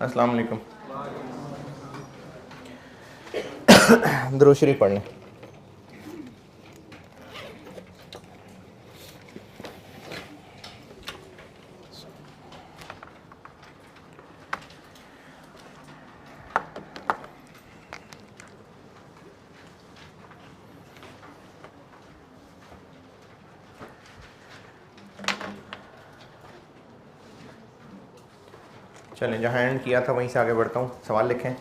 अस्सलाम वालेकुम। दुरूद शरीफ पढ़ लें। चलें, जहाँ एंड किया था वहीं से आगे बढ़ता हूँ। सवाल लिखें।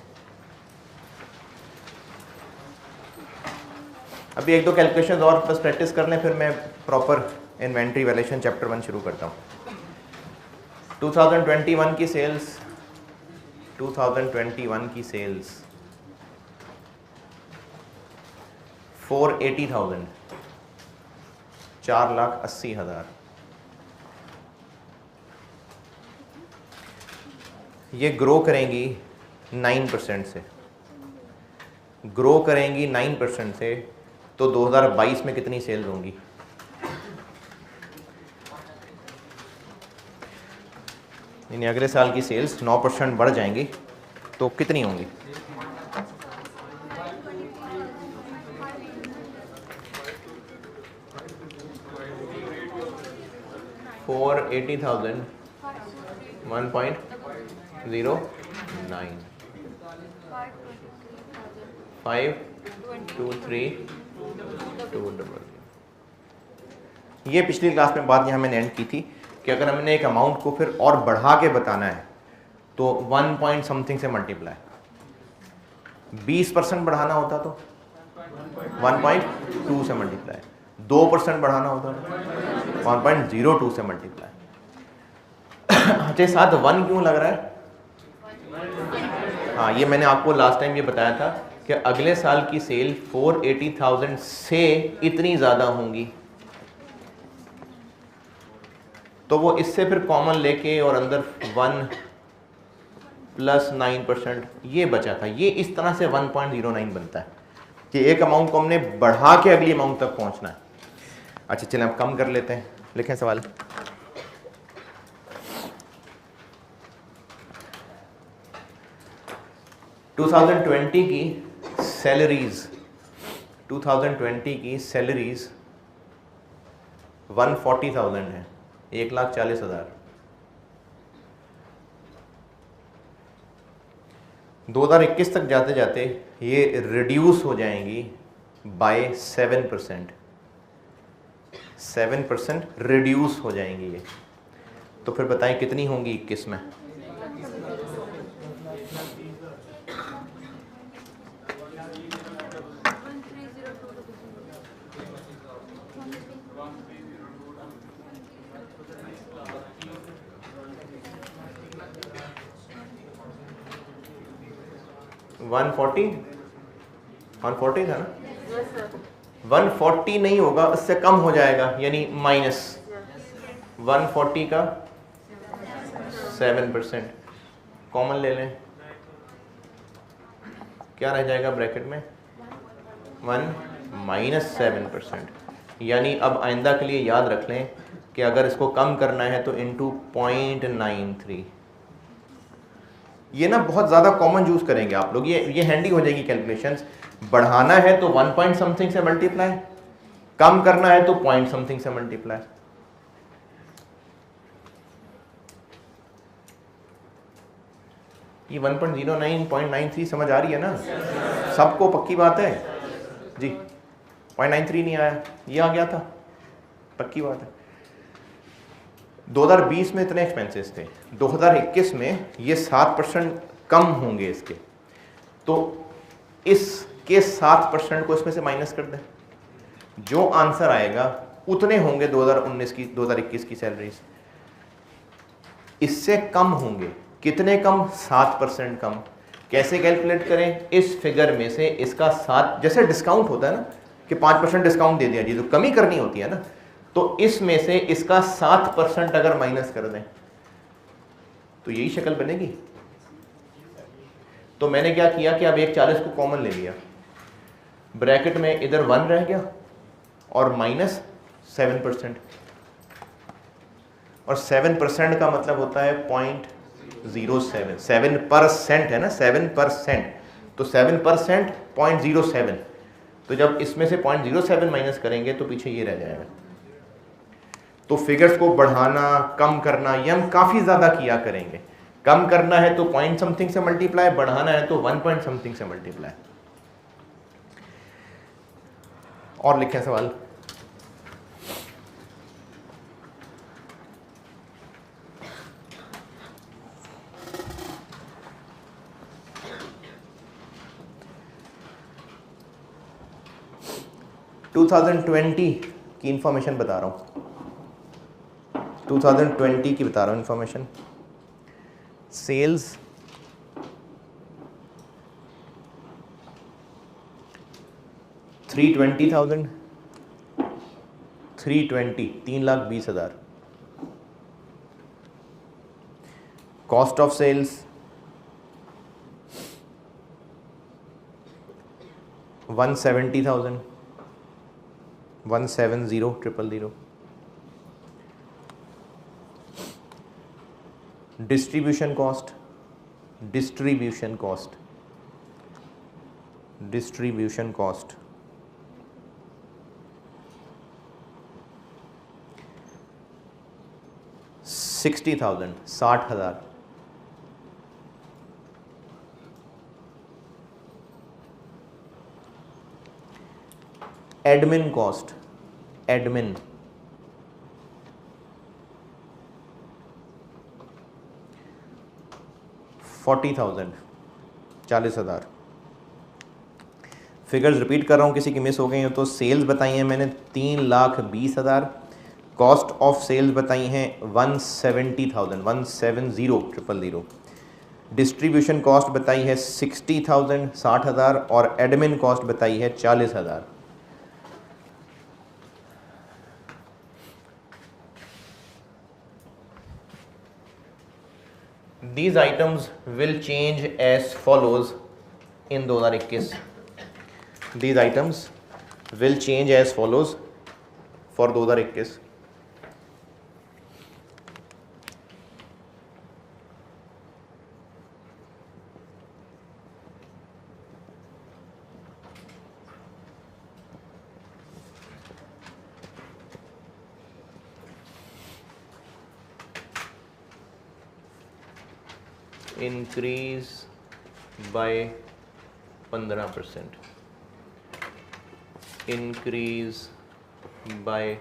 अभी एक दो कैलकुलेशन और बस प्रैक्टिस कर लें, फिर मैं प्रॉपर इन्वेंट्री वैल्यूएशन चैप्टर 1 शुरू करता हूँ। 2021 की सेल्स 480,000, 4,80,000। ये ग्रो करेंगी 9% से, ग्रो करेंगी 9% से, तो 2022 में कितनी सेल्स होंगी? यानी अगले साल की सेल्स 9% बढ़ जाएंगी तो कितनी होंगी? $480,000 1.09 523 ये पिछली क्लास में बात यहाँ मैंने एंड की थी कि अगर हमने एक अमाउंट को फिर और बढ़ा के बताना है तो 1 पॉइंट समथिंग से मल्टीप्लाई, 20% बढ़ाना होता तो 1.2 से मल्टीप्लाई, 2% बढ़ाना होता तो 1.02 से मल्टीप्लाई। अच्छा, साथ 1 क्यों लग रहा है? हाँ, ये मैंने आपको लास्ट टाइम ये बताया था कि अगले साल की सेल 480,000 से इतनी ज़्यादा होंगी, तो वो इससे फिर कॉमन लेके और अंदर 1 + 9% ये बचा था। ये इस तरह से 1.09 बनता है कि एक अमाउंट को हमने बढ़ा के अगली अमाउंट तक पहुंचना है। अच्छा, चलें अब कम कर लेते हैं। लिखें सवाल। $2020 की सैलरीज 140,000 है, 1,40,000। 2021 तक जाते जाते ये रिड्यूस हो जाएंगी बाय 7%। 7% रिड्यूस हो जाएंगी ये, तो फिर बताएं कितनी होंगी 21 में? वन 140 था ना? 140 नहीं होगा, उससे कम हो जाएगा, यानी माइनस 140 का 7%। कॉमन ले लें, क्या रह जाएगा ब्रैकेट में? 1 - 7%। यानी अब आइंदा के लिए याद रख लें कि अगर इसको कम करना है तो इंटू 0.93। ये ना बहुत ज़्यादा कॉमन यूज़ करेंगे आप लोग, ये हैंडी हो जाएगी कैलकुलेशंस। बढ़ाना है तो 1 पॉइंट समथिंग से मल्टीप्लाई, कम करना है तो पॉइंट समथिंग से मल्टीप्लाई। ये 1.09 0.93 समझ आ रही है ना? सबको पक्की बात है जी? 0.93 नहीं आया, ये आ गया था, पक्की बात है। 2020 में इतने एक्सपेंसेस थे, 2021 में ये 7% कम होंगे इसके, तो इसके 7% को इसमें से माइनस कर दें, जो आंसर आएगा उतने होंगे 2021 की सैलरीज। इससे कम होंगे, कितने कम? 7% कम। कैसे कैलकुलेट करें? इस फिगर में से इसका 7, जैसे डिस्काउंट होता है ना कि 5% डिस्काउंट दे दिया जी, तो कमी करनी होती है ना, तो इसमें से इसका 7% अगर माइनस कर दें तो यही शक्ल बनेगी। तो मैंने क्या किया कि अब एक 40 को कॉमन ले लिया, ब्रैकेट में इधर 1 रह गया और माइनस 7%, और 7% का मतलब होता है 0.03। 0.07, 7% है ना, 7%, तो 7% 0.07, तो जब इसमें से 0.07 माइनस करेंगे तो पीछे ये रह जाएगा। तो फिगर्स को बढ़ाना कम करना ये हम काफ़ी ज़्यादा किया करेंगे। कम करना है तो पॉइंट समथिंग से मल्टीप्लाई, बढ़ाना है तो 1 पॉइंट समथिंग से मल्टीप्लाई। और लिखें सवाल। टू 2020 की इंफॉर्मेशन बता रहा हूँ, 2020 की बता रहा हूँ information. Sales 320,000, 3,20,000। Cost of sales 170,000, 170,000। Distribution cost 60,000, 60,000। Admin cost 40,000, 40,000। Figures repeat कर रहा हूँ, किसी की मिस हो गई हो तो। सेल्स बताई हैं मैंने 3,20,000, कॉस्ट ऑफ सेल्स बताई हैं 170,000, 170,000। डिस्ट्रीब्यूशन कॉस्ट बताई है 60,000, 60,000, और एडमिन कॉस्ट बताई है 40,000। These items will change as follows in 2021. These items will change as follows for 2021. Increase by 15%, increase by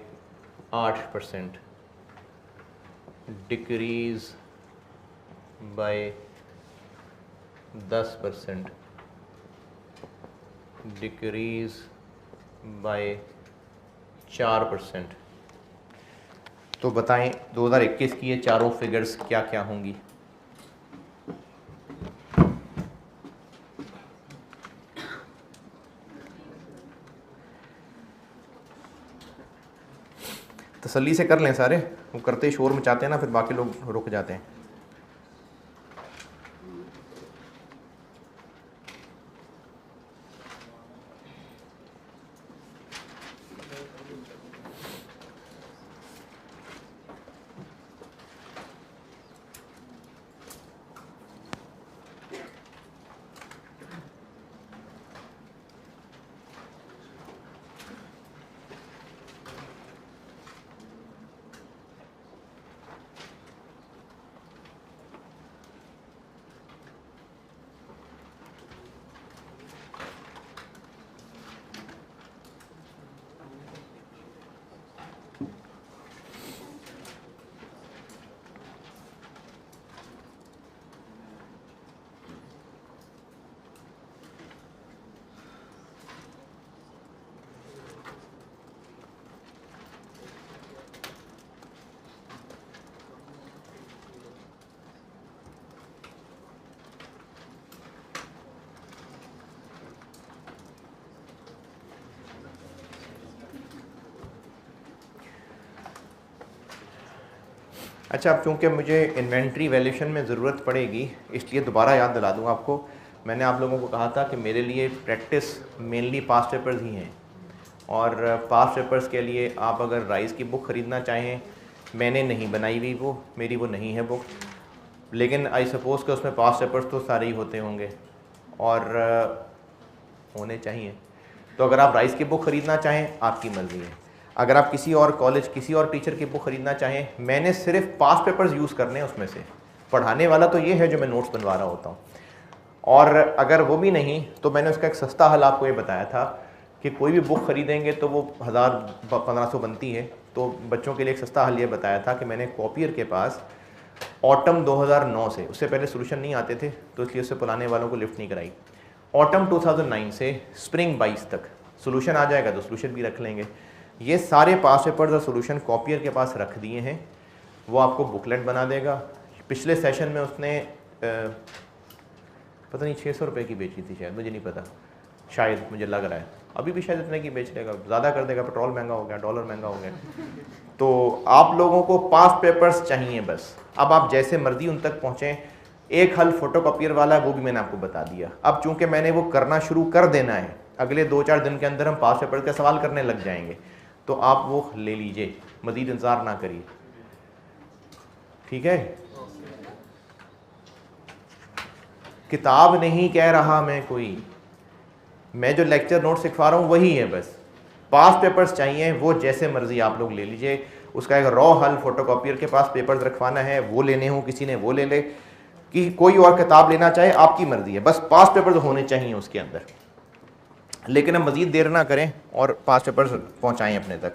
8%, decrease by 10%, decrease by 4%। तो बताएं 2021 की ये चारों फिगर्स क्या क्या होंगी। तसल्ली से कर लें सारे, वो करते ही शोर मचाते हैं ना, फिर बाकी लोग रुक जाते हैं। अच्छा, अब चूँकि मुझे इन्वेंट्री वैल्यूएशन में ज़रूरत पड़ेगी, इसलिए दोबारा याद दिला दूँ आपको। मैंने आप लोगों को कहा था कि मेरे लिए प्रैक्टिस मेनली पास्ट पेपर्स ही हैं, और पास्ट पेपर्स के लिए आप अगर राइस की बुक ख़रीदना चाहें, मैंने नहीं बनाई हुई वो, मेरी वो नहीं है बुक। लेकिन आई सपोज़ कि उसमें पास पेपर्स तो सारे ही होते होंगे और होने चाहिए। तो अगर आप राइस की बुक ख़रीदना चाहें आपकी मर्ज़ी है, अगर आप किसी और कॉलेज किसी और टीचर की बुक ख़रीदना चाहें, मैंने सिर्फ पास पेपर्स यूज़ करने हैं उसमें से, पढ़ाने वाला तो ये है जो मैं नोट्स बनवा रहा होता हूँ। और अगर वो भी नहीं तो मैंने उसका एक सस्ता हल आपको ये बताया था कि कोई भी बुक ख़रीदेंगे तो वो 1000-1500 बनती है, तो बच्चों के लिए एक सस्ता हल ये बताया था कि मैंने कॉपियर के पास ऑटम 2009 से, उससे पहले सोल्यूशन नहीं आते थे तो इसलिए उससे पुराने वालों को लिफ्ट नहीं कराई, ऑटम 2009 से स्प्रिंग 22 तक सोल्यूशन आ जाएगा तो सोल्यूशन भी रख लेंगे। ये सारे पास पेपर्स और सोल्यूशन कॉपियर के पास रख दिए हैं, वो आपको बुकलेट बना देगा। पिछले सेशन में उसने पता नहीं 600 रुपये की बेची थी शायद, मुझे नहीं पता, शायद मुझे लग रहा है अभी भी शायद इतने की बेच लेगा, ज़्यादा कर देगा, पेट्रोल महंगा हो गया, डॉलर महंगा हो गया। तो आप लोगों को पास पेपर्स चाहिए बस, अब आप जैसे मर्जी उन तक पहुँचें। एक हल फोटोकॉपियर वाला है वो भी मैंने आपको बता दिया। अब चूंकि मैंने वो करना शुरू कर देना है, अगले 2-4 दिन के अंदर हम पास पेपर का सवाल करने लग जाएंगे, तो आप वो ले लीजिए, मज़ीद इंतज़ार ना करिए, ठीक है। किताब नहीं कह रहा मैं कोई, मैं जो लेक्चर नोट सिखा रहा हूँ वही है बस। पास पेपर्स चाहिए वो जैसे मर्जी आप लोग ले लीजिए, उसका एक रॉ हल फोटोकॉपियर के पास पेपर्स रखवाना है वो लेने हो किसी ने वो ले ले, कि कोई और किताब लेना चाहे आपकी मर्जी है, बस पास पेपर्स होने चाहिए उसके अंदर। लेकिन हम मज़ीद देर ना करें और पास पेपर्स पहुँचाएँ अपने तक।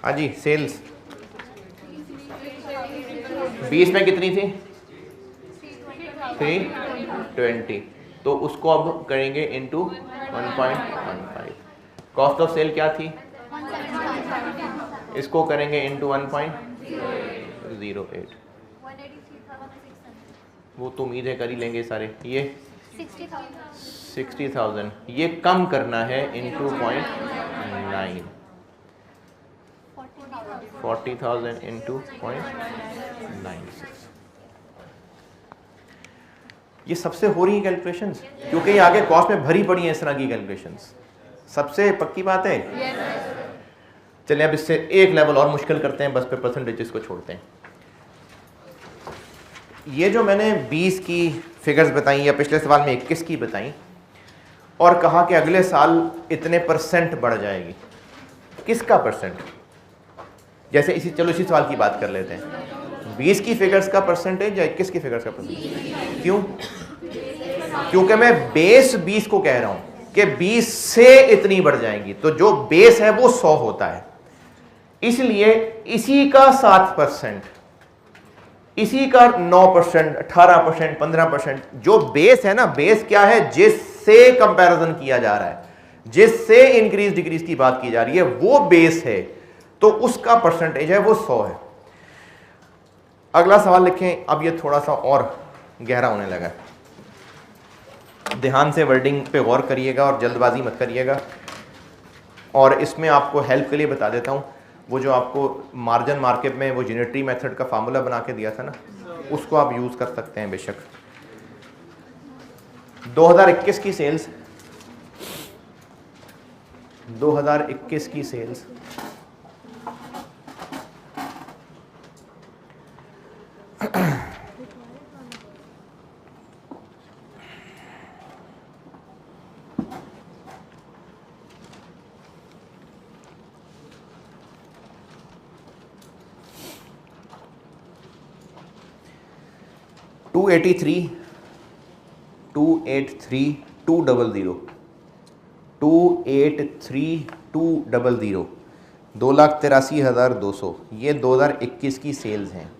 हाँ जी, सेल्स 20 में कितनी थी? 320, तो उसको अब करेंगे इंटू 1.15। कॉस्ट ऑफ सेल क्या थी? इसको करेंगे इंटू 1.08। वो तो उम्मीद है कर ही लेंगे सारे। ये 60,000, ये कम करना है इंटू 0.9, 40,000 इंटू 0.96। ये सबसे हो रही है कैलकुलेशंस, क्योंकि ये आगे कॉस्ट में भरी पड़ी है इस तरह की कैलकुलेशंस। सबसे पक्की बात है। चलिए अब इससे एक लेवल और मुश्किल करते हैं, बस पे परसेंटेजेस को छोड़ते हैं। ये जो मैंने 20 की फिगर्स बताई या पिछले सवाल में 21 की बताई और कहा कि अगले साल इतने परसेंट बढ़ जाएगी, किसका परसेंट? जैसे चलो इसी सवाल की बात कर लेते हैं, 20 की फिगर्स का परसेंटेज या 21 की फिगर्स का परसेंटेज? क्यों? क्योंकि मैं बेस 20 को कह रहा हूं कि 20 से इतनी बढ़ जाएंगी, तो जो बेस है वो 100 होता है, इसलिए इसी का 7%, इसी का 9%, 18%, 15%, जो बेस है ना, बेस क्या है? जिससे कंपैरिजन किया जा रहा है, जिससे इंक्रीज डिक्रीज की बात की जा रही है, वो बेस है, तो उसका परसेंटेज है वो 100 है। अगला सवाल लिखें। अब ये थोड़ा सा और गहरा होने लगा है, ध्यान से वर्डिंग पे गौर करिएगा और जल्दबाजी मत करिएगा। और इसमें आपको हेल्प के लिए बता देता हूँ, वो जो आपको मार्जिन मार्केट में वो यूनिटरी मेथड का फार्मूला बना के दिया था ना, उसको आप यूज़ कर सकते हैं बेशक। 2021 की सेल्स, 2021 की सेल्स $283,200, 283,200, 2,83,200, ये 2021 की सेल्स हैं।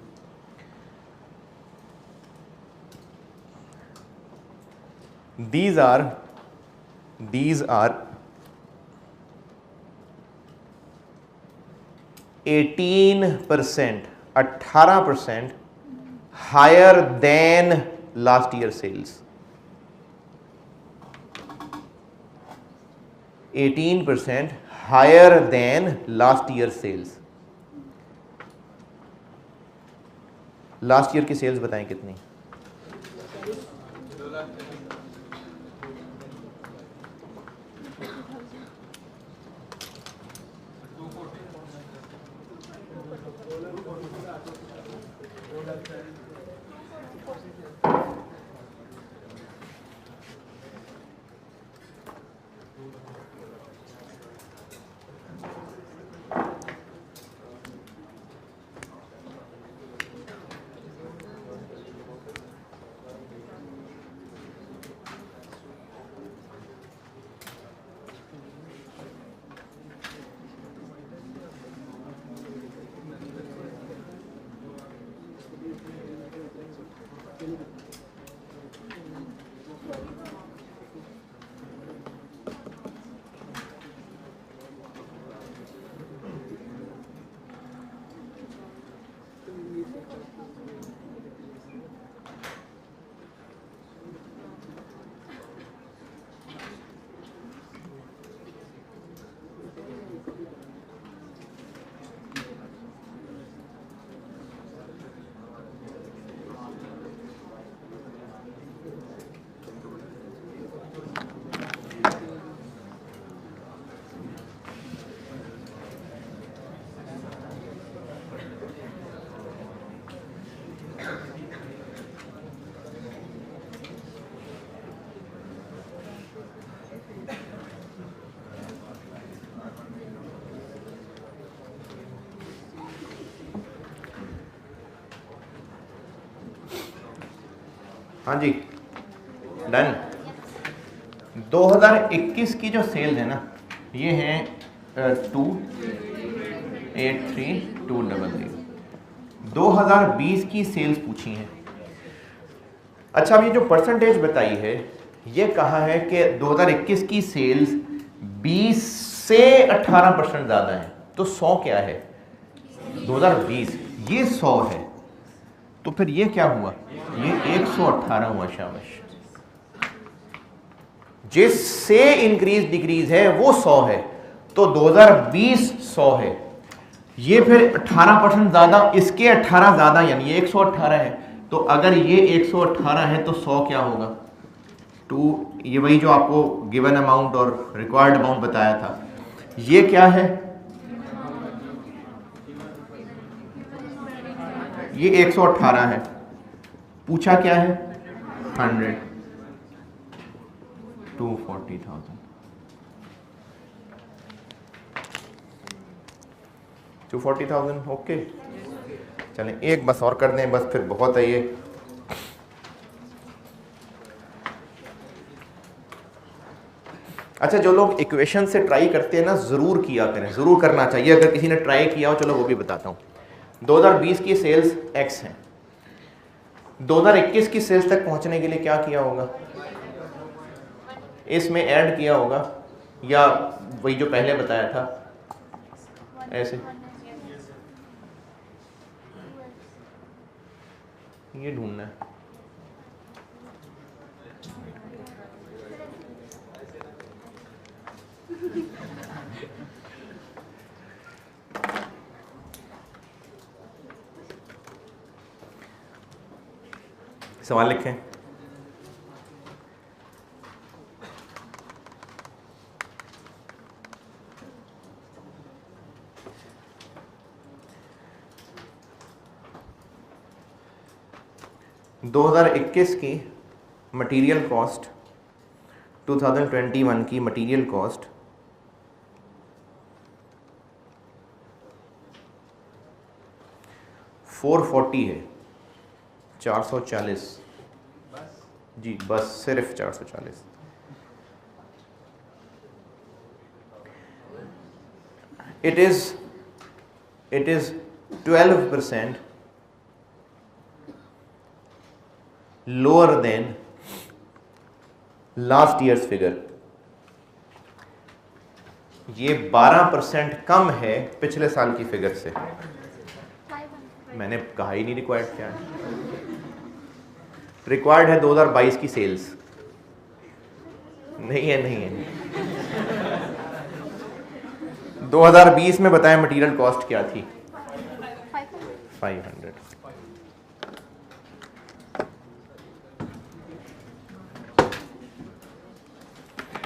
These are 18%, 18% higher than last year sales, 18% higher than last year sales. Last year की सेल्स बताएं कितनी? हाँ जी, डन। 2021 की जो सेल्स है ना, ये हैं 283,200। 2020 की सेल्स पूछी हैं। अच्छा, अब ये जो परसेंटेज बताई है, ये कहा है कि 2021 की सेल्स 20 से 18% ज़्यादा है। तो 100 क्या है? 2020 ये 100 है, तो फिर ये क्या हुआ? ये 118 हुआ। शाबाश। जिससे इंक्रीज डिक्रीज है वो 100 है, तो 2020 100 है। ये फिर 18% ज्यादा, इसके 18 ज्यादा, यानी ये 118 है। तो अगर ये 118 है तो 100 क्या होगा? 2। ये वही जो आपको गिवन अमाउंट और रिक्वायर्ड अमाउंट बताया था। ये क्या है? ये 118 है। पूछा क्या है? 100। 240,000। 240,000। ओके, चलें एक बस और कर दें, बस फिर बहुत है ये। अच्छा, जो लोग इक्वेशन से ट्राई करते हैं ना, ज़रूर किया करें, ज़रूर करना चाहिए। अगर किसी ने ट्राई किया हो, चलो वो भी बताता हूँ। 2020 की सेल्स x हैं। 2021 की सेल्स तक पहुंचने के लिए क्या किया होगा? इसमें ऐड किया होगा, या वही जो पहले बताया था ऐसे। ये ढूंढना है। सवाल लिखें। दो 2021 की मटेरियल कॉस्ट, 2021 की मटेरियल कॉस्ट 440 है। 440 जी, बस सिर्फ 440। It is 12% lower than last years figure. ये 12% कम है पिछले साल की फिगर से। मैंने कहा ही नहीं रिक्वायर्ड क्या है। रिक्वायर्ड है 2022 की सेल्स, नहीं है, नहीं है। 2020 में बताएं मटेरियल कॉस्ट क्या थी? 500।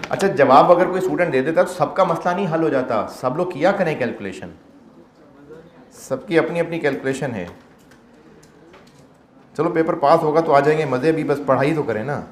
अच्छा, जवाब अगर कोई स्टूडेंट दे देता तो सबका मसला नहीं हल हो जाता। सब लोग किया करें कैलकुलेशन, सबकी अपनी अपनी कैलकुलेशन है। चलो पेपर पास होगा तो आ जाएंगे मज़े, भी बस पढ़ाई तो करें ना।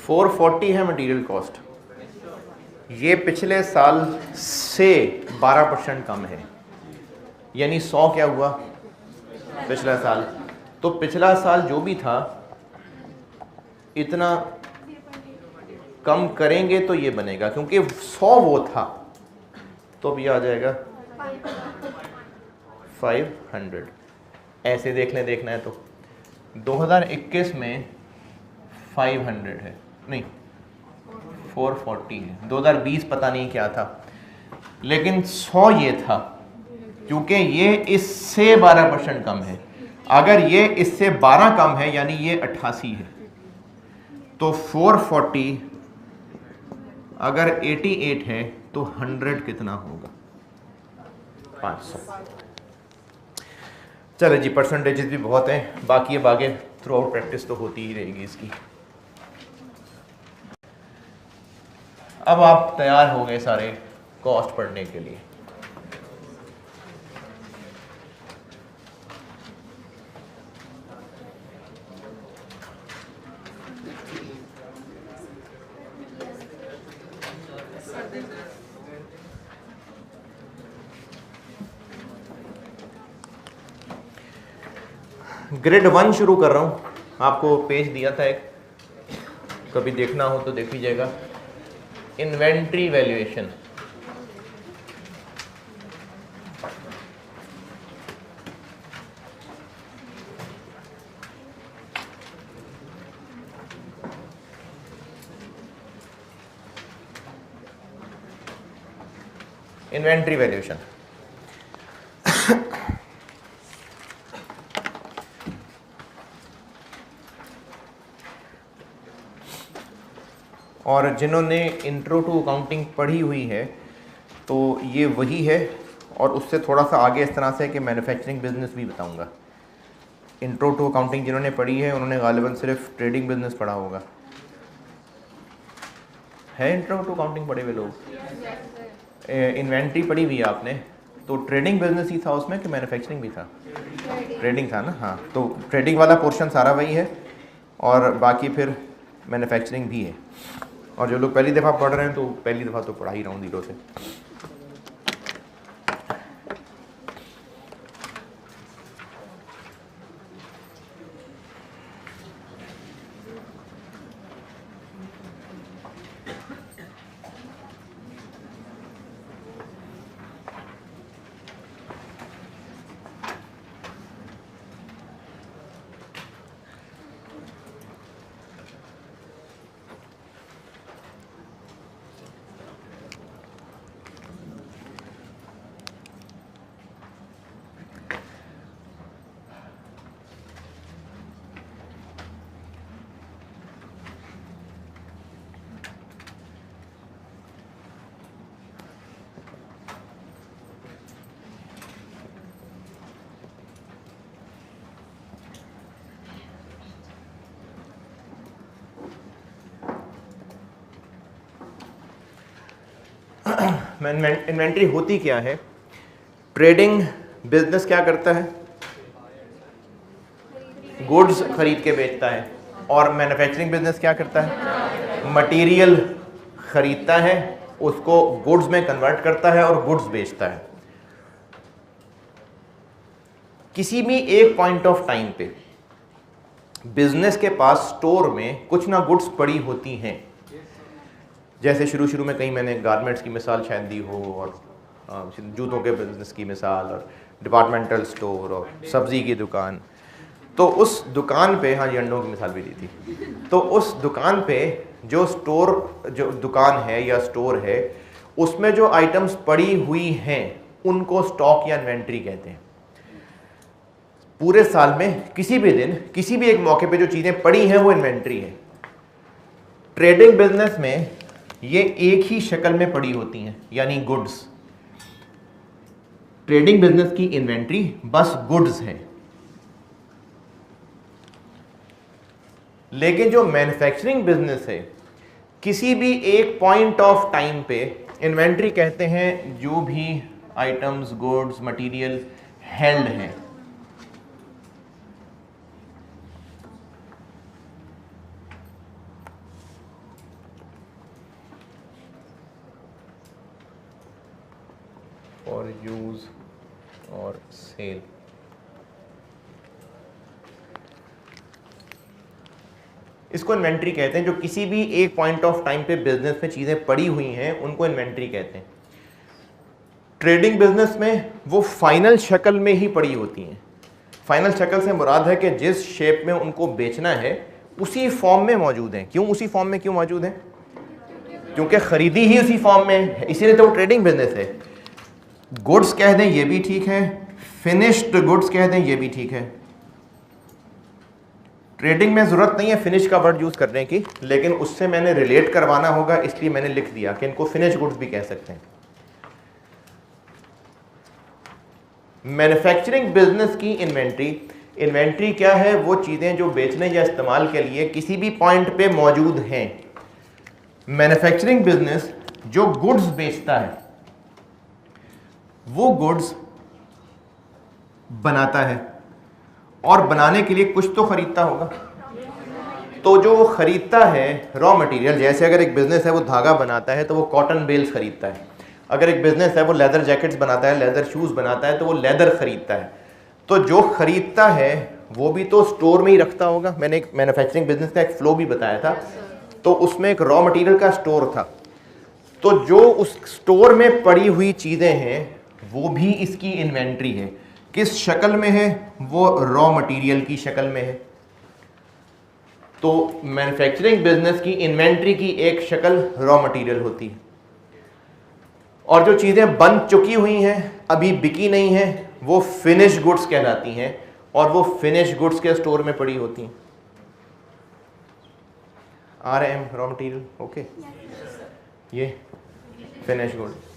$440 है मटेरियल कॉस्ट, ये पिछले साल से 12% कम है, यानी 100 क्या हुआ पिछला साल। तो पिछला साल जो भी था इतना कम करेंगे तो ये बनेगा, क्योंकि 100 वो था, तो अब ये आ जाएगा 500। ऐसे देख लें, देखना है तो 2021 में 500 है, नहीं 440 है। 2020 पता नहीं क्या था, लेकिन 100 ये था, क्योंकि ये इससे 12% कम है। अगर ये इससे 12 कम है यानी ये 88 है, तो 440 अगर 88 है तो 100 कितना होगा? 500। चलो जी, परसेंटेजेस भी बहुत हैं, बाकी अब आगे थ्रू आउट प्रैक्टिस तो होती ही रहेगी इसकी। अब आप तैयार हो गए सारे कॉस्ट पढ़ने के लिए। ग्रेड 1 शुरू कर रहा हूँ। आपको पेज दिया था एक, कभी देखना हो तो देख लीजिएगा। Inventory valuation. इन्वेंट्री वैल्यूएशन और जिन्होंने इंट्रो टू अकाउंटिंग पढ़ी हुई है तो ये वही है, और उससे थोड़ा सा आगे इस तरह से कि मैन्युफैक्चरिंग बिजनेस भी बताऊंगा। इंट्रो टू अकाउंटिंग जिन्होंने पढ़ी है उन्होंने गालिबन सिर्फ ट्रेडिंग बिजनेस पढ़ा होगा। है इंट्रो टू अकाउंटिंग पढ़े हुए लोग? इन्वेंट्री पढ़ी हुई है आपने, तो ट्रेडिंग बिजनेस ही था उसमें कि मैन्युफैक्चरिंग भी था? ट्रेडिंग था ना, हाँ। तो ट्रेडिंग वाला पोर्शन सारा वही है और बाकी फिर मैन्युफैक्चरिंग भी है। और जो लोग पहली दफ़ा पढ़ रहे हैं तो पहली दफ़ा तो पढ़ा ही रहा हूँ जीरो से। इन्वेंट्री होती क्या है? ट्रेडिंग बिजनेस क्या करता है? गुड्स खरीद के बेचता है। और मैन्युफैक्चरिंग बिजनेस क्या करता है? मटेरियल खरीदता है, उसको गुड्स में कन्वर्ट करता है और गुड्स बेचता है। किसी भी एक पॉइंट ऑफ टाइम पे बिजनेस के पास स्टोर में कुछ ना गुड्स पड़ी होती हैं। जैसे शुरू में कहीं मैंने गारमेंट्स की मिसाल शायद दी हो, और जूतों के बिजनेस की मिसाल, और डिपार्टमेंटल स्टोर, और सब्जी की दुकान। तो उस दुकान पे, हाँ ये अंडों की मिसाल भी दी थी, तो उस दुकान पे जो दुकान है या स्टोर है, उसमें जो आइटम्स पड़ी हुई हैं उनको स्टॉक या इन्वेंट्री कहते हैं। पूरे साल में किसी भी दिन, किसी भी एक मौके पे जो चीजें पड़ी हैं वो इन्वेंट्री है। ट्रेडिंग बिजनेस में ये एक ही शक्ल में पड़ी होती हैं, यानी गुड्स। ट्रेडिंग बिजनेस की इन्वेंट्री बस गुड्स है। लेकिन जो मैन्युफैक्चरिंग बिजनेस है, किसी भी एक पॉइंट ऑफ टाइम पे इन्वेंट्री कहते हैं जो भी आइटम्स, गुड्स, मटेरियल हेल्ड हैं। और यूज और सेल। इसको इन्वेंट्री कहते हैं। जो किसी भी एक पॉइंट ऑफ टाइम पे बिजनेस में चीजें पड़ी हुई हैं उनको इन्वेंट्री कहते हैं। ट्रेडिंग बिजनेस में वो फाइनल शक्ल में ही पड़ी होती हैं। फाइनल शक्ल से मुराद है कि जिस शेप में उनको बेचना है उसी फॉर्म में मौजूद हैं। क्यों उसी फॉर्म में क्यों मौजूद हैं? क्योंकि खरीदी ही उसी फॉर्म में है, इसीलिए तो वो ट्रेडिंग बिजनेस है। गुड्स कह दें ये भी ठीक है, फिनिश्ड गुड्स कह दें ये भी ठीक है। ट्रेडिंग में जरूरत नहीं है फिनिश का वर्ड यूज करने की, लेकिन उससे मैंने रिलेट करवाना होगा, इसलिए मैंने लिख दिया कि इनको फिनिश गुड्स भी कह सकते हैं। मैन्युफैक्चरिंग बिजनेस की इन्वेंट्री क्या है? वो चीजें जो बेचने या इस्तेमाल के लिए किसी भी पॉइंट पे मौजूद हैं। मैन्युफैक्चरिंग बिजनेस जो गुड्स बेचता है वो गुड्स बनाता है, और बनाने के लिए कुछ तो खरीदता होगा। तो जो वो खरीदता है रॉ मटेरियल, जैसे अगर एक बिजनेस है वो धागा बनाता है तो वो कॉटन बेल्स खरीदता है। अगर एक बिजनेस है वो लेदर जैकेट्स बनाता है, लेदर शूज बनाता है, तो वो लेदर खरीदता है। तो जो खरीदता है वो भी तो स्टोर में ही रखता होगा। मैंने एक मैन्युफैक्चरिंग बिजनेस का एक फ्लो भी बताया था, तो उसमें एक रॉ मटेरियल का स्टोर था। तो जो उस स्टोर में पड़ी हुई चीजें हैं वो भी इसकी इन्वेंट्री है। किस शक्ल में है? वो रॉ मटेरियल की शक्ल में है। तो मैन्युफैक्चरिंग बिजनेस की इन्वेंट्री की एक शक्ल रॉ मटेरियल होती है, और जो चीजें बन चुकी हुई हैं, अभी बिकी नहीं हैं, वो फिनिश गुड्स कहलाती हैं, और वो फिनिश गुड्स के स्टोर में पड़ी होती हैं। RM raw material, okay. ये फिनिश गुड्स।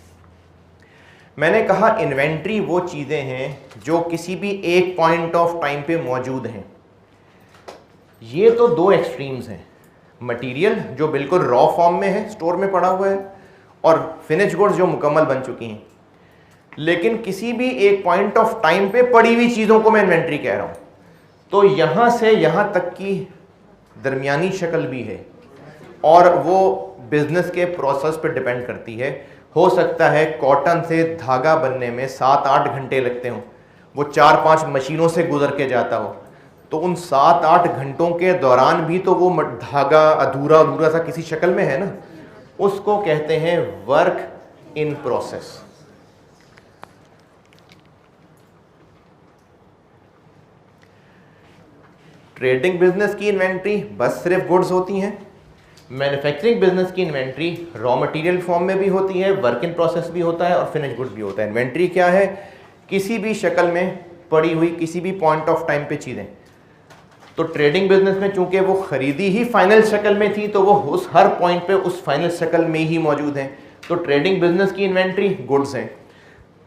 मैंने कहा इन्वेंट्री वो चीजें हैं जो किसी भी एक पॉइंट ऑफ टाइम पे मौजूद हैं। ये तो दो एक्सट्रीम्स हैं, मटेरियल जो बिल्कुल रॉ फॉर्म में है, स्टोर में पड़ा हुआ है, और फिनिश गुड्स जो मुकम्मल बन चुकी हैं। लेकिन किसी भी एक पॉइंट ऑफ टाइम पे पड़ी हुई चीज़ों को मैं इन्वेंट्री कह रहा हूं। तो यहां से यहां तक की दरमियानी शक्ल भी है और वो बिजनेस के प्रोसेस पे डिपेंड करती है। हो सकता है कॉटन से धागा बनने में 7-8 घंटे लगते हों, वो 4-5 मशीनों से गुजर के जाता हो, तो उन 7-8 घंटों के दौरान भी तो वो धागा अधूरा अधूरा सा किसी शक्ल में है ना, उसको कहते हैं work in process. Trading business की इन्वेंट्री बस सिर्फ गुड्स होती हैं। मैन्युफैक्चरिंग बिजनेस की इन्वेंट्री रॉ मटेरियल फॉर्म में भी होती है, वर्क इन प्रोसेस भी होता है और फिनिश गुड्स भी होता है। इन्वेंट्री क्या है? किसी भी शक्ल में पड़ी हुई किसी भी पॉइंट ऑफ टाइम पे चीज़ें। तो ट्रेडिंग बिजनेस में चूंकि वो खरीदी ही फाइनल शक्ल में थी, तो वो उस हर पॉइंट पे उस फाइनल शक्ल में ही मौजूद है। तो ट्रेडिंग बिजनेस की इन्वेंट्री गुड्स है।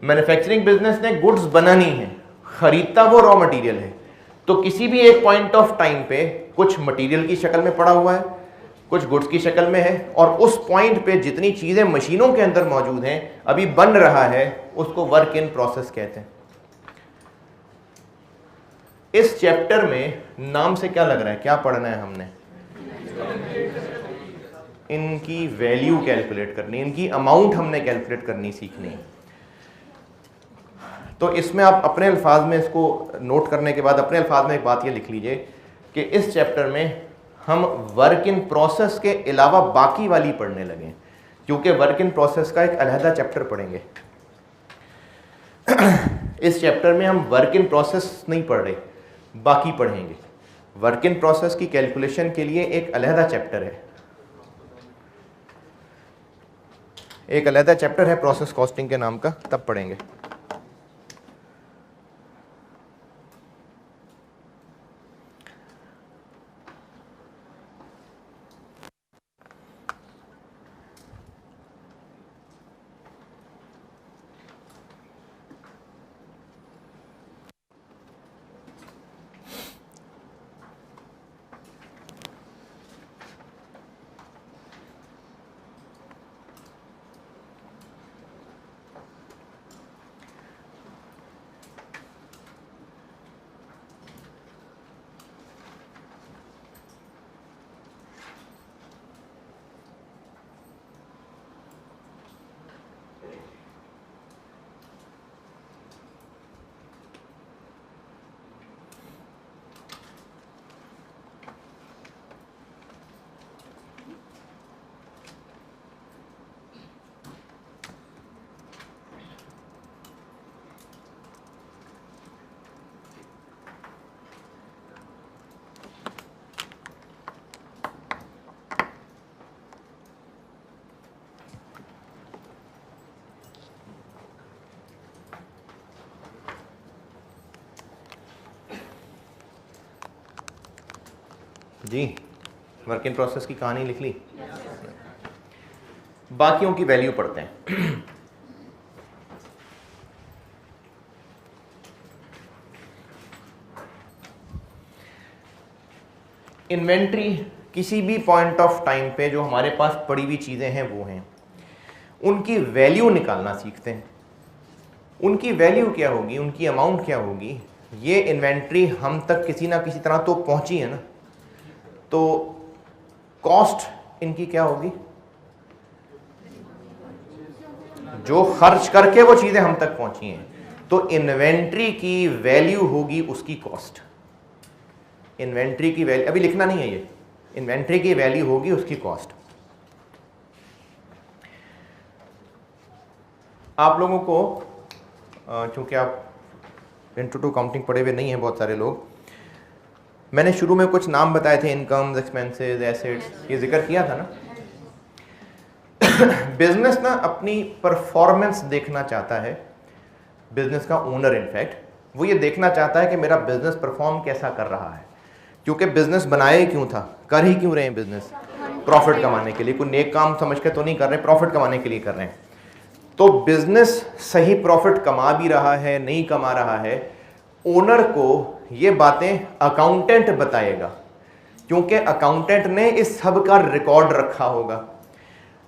मैन्युफैक्चरिंग बिजनेस ने गुड्स बनानी है, खरीदता वो रॉ मटेरियल है। तो किसी भी एक पॉइंट ऑफ टाइम पे कुछ मटेरियल की शक्ल में पड़ा हुआ है, कुछ गुड्स की शक्ल में है, और उस पॉइंट पे जितनी चीज़ें मशीनों के अंदर मौजूद हैं, अभी बन रहा है, उसको वर्क इन प्रोसेस कहते हैं। इस चैप्टर में नाम से क्या लग रहा है, क्या पढ़ना है हमने? इनकी वैल्यू कैलकुलेट करनी, इनकी अमाउंट हमने कैलकुलेट करनी सीखनी। तो इसमें आप अपने अल्फाज में इसको नोट करने के बाद अपने अल्फाज में एक बात ये लिख लीजिए कि इस चैप्टर में हम वर्क इन प्रोसेस के अलावा बाकी वाली पढ़ने लगे, क्योंकि वर्क इन प्रोसेस का एक अलहदा चैप्टर पढ़ेंगे। इस चैप्टर में हम वर्क इन प्रोसेस नहीं पढ़ रहे, बाकी पढ़ेंगे। वर्क इन प्रोसेस की कैलकुलेशन के लिए एक अलहदा चैप्टर है, एक अलहदा चैप्टर है प्रोसेस कॉस्टिंग के नाम का, तब पढ़ेंगे। जी, वर्क इन प्रोसेस की कहानी लिख ली। बाकियों की वैल्यू पढ़ते हैं। इन्वेंट्री किसी भी पॉइंट ऑफ टाइम पे जो हमारे पास पड़ी हुई चीज़ें हैं वो हैं, उनकी वैल्यू निकालना सीखते हैं। उनकी वैल्यू क्या होगी, उनकी अमाउंट क्या होगी, ये इन्वेंट्री हम तक किसी ना किसी तरह तो पहुंची है ना, तो कॉस्ट इनकी क्या होगी? जो खर्च करके वो चीज़ें हम तक पहुंची हैं, तो इन्वेंट्री की वैल्यू होगी उसकी कॉस्ट। इन्वेंट्री की वैल्यू अभी लिखना नहीं है, ये इन्वेंट्री की वैल्यू होगी उसकी कॉस्ट। आप लोगों को चूंकि आप इंट्रो टू अकाउंटिंग पढ़े हुए नहीं हैं बहुत सारे लोग, मैंने शुरू में कुछ नाम बताए थे, इनकम्स, एक्सपेंसेस, एसेट्स, ये जिक्र किया था ना। बिजनेस ना अपनी परफॉर्मेंस देखना चाहता है, बिजनेस का ओनर इनफैक्ट वो ये देखना चाहता है कि मेरा बिजनेस परफॉर्म कैसा कर रहा है। क्योंकि बिजनेस बनाए क्यों था, कर ही क्यों रहे हैं बिजनेस? प्रॉफिट कमाने के लिए। कोई नेक काम समझ के तो नहीं कर रहे, प्रॉफिट कमाने के लिए कर रहे हैं। तो बिजनेस सही प्रॉफिट कमा भी रहा है, नहीं कमा रहा है, ओनर को ये बातें अकाउंटेंट बताएगा, क्योंकि अकाउंटेंट ने इस सब का रिकॉर्ड रखा होगा।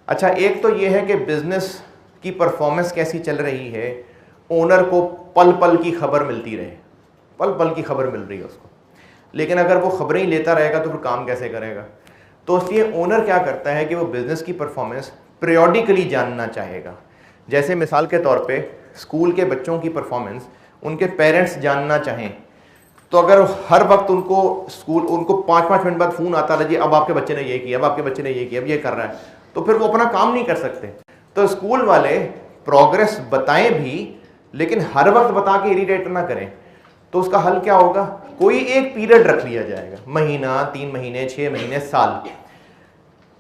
अच्छा, एक तो ये है कि बिजनेस की परफॉर्मेंस कैसी चल रही है, ओनर को पल पल की खबर मिलती रहे, पल पल की खबर मिल रही है उसको, लेकिन अगर वो खबरें ही लेता रहेगा तो फिर काम कैसे करेगा। तो इसलिए ओनर क्या करता है कि वो बिज़नेस की परफॉर्मेंस पीरियोडिकली जानना चाहेगा। जैसे मिसाल के तौर पे स्कूल के बच्चों की परफॉर्मेंस उनके पेरेंट्स जानना चाहें, तो अगर हर वक्त उनको 5-5 मिनट बाद फ़ोन आता रहे, अब आपके बच्चे ने ये किया, अब आपके बच्चे ने ये किया, अब ये कर रहा है, तो फिर वो अपना काम नहीं कर सकते। तो स्कूल वाले प्रोग्रेस बताएं भी, लेकिन हर वक्त बता के इरिटेट ना करें। तो उसका हल क्या होगा, कोई एक पीरियड रख लिया जाएगा, महीना, 3 महीने, 6 महीने, साल।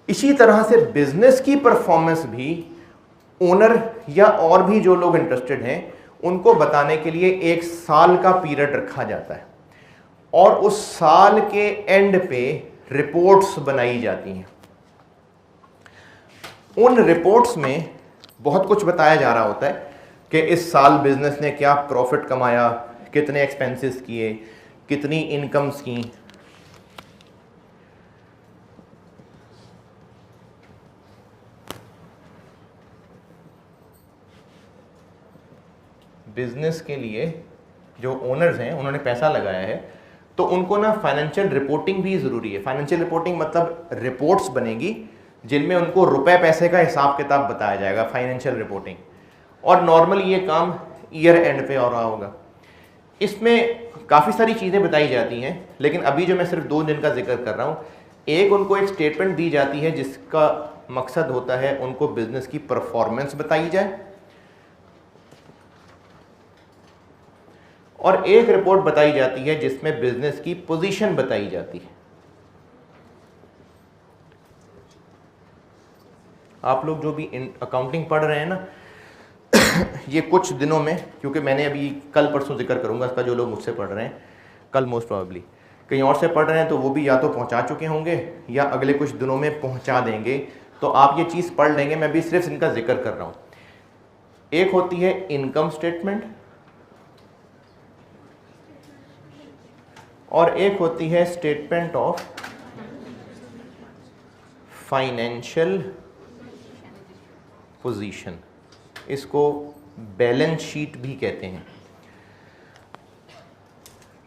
इसी तरह से बिजनेस की परफॉर्मेंस भी ओनर या और भी जो लोग इंटरेस्टेड हैं उनको बताने के लिए 1 साल का पीरियड रखा जाता है, और उस साल के एंड पे रिपोर्ट्स बनाई जाती हैं। उन रिपोर्ट्स में बहुत कुछ बताया जा रहा होता है कि इस साल बिजनेस ने क्या प्रॉफिट कमाया, कितने एक्सपेंसेस किए, कितनी इनकम्स की। बिजनेस के लिए जो ओनर्स हैं उन्होंने पैसा लगाया है, तो उनको ना फाइनेंशियल रिपोर्टिंग भी ज़रूरी है। फाइनेंशियल रिपोर्टिंग मतलब रिपोर्ट्स बनेगी जिनमें उनको रुपए पैसे का हिसाब किताब बताया जाएगा, फाइनेंशियल रिपोर्टिंग। और नॉर्मली ये काम ईयर एंड पे हो रहा होगा। इसमें काफ़ी सारी चीज़ें बताई जाती हैं, लेकिन अभी जो मैं सिर्फ 2 दिन का जिक्र कर रहा हूँ। एक, उनको एक स्टेटमेंट दी जाती है जिसका मकसद होता है उनको बिजनेस की परफॉर्मेंस बताई जाए, और एक रिपोर्ट बताई जाती है जिसमें बिजनेस की पोजीशन बताई जाती है। आप लोग जो भी अकाउंटिंग पढ़ रहे हैं ना, ये कुछ दिनों में, क्योंकि मैंने अभी कल परसों जिक्र करूंगा इसका, जो लोग मुझसे पढ़ रहे हैं कल मोस्ट प्रोबेबली कहीं और से पढ़ रहे हैं तो वो भी या तो पहुंचा चुके होंगे या अगले कुछ दिनों में पहुंचा देंगे, तो आप ये चीज़ पढ़ लेंगे। मैं भी सिर्फ इनका जिक्र कर रहा हूँ। एक होती है इनकम स्टेटमेंट और एक होती है स्टेटमेंट ऑफ फाइनेंशियल पोजीशन। इसको बैलेंस शीट भी कहते हैं।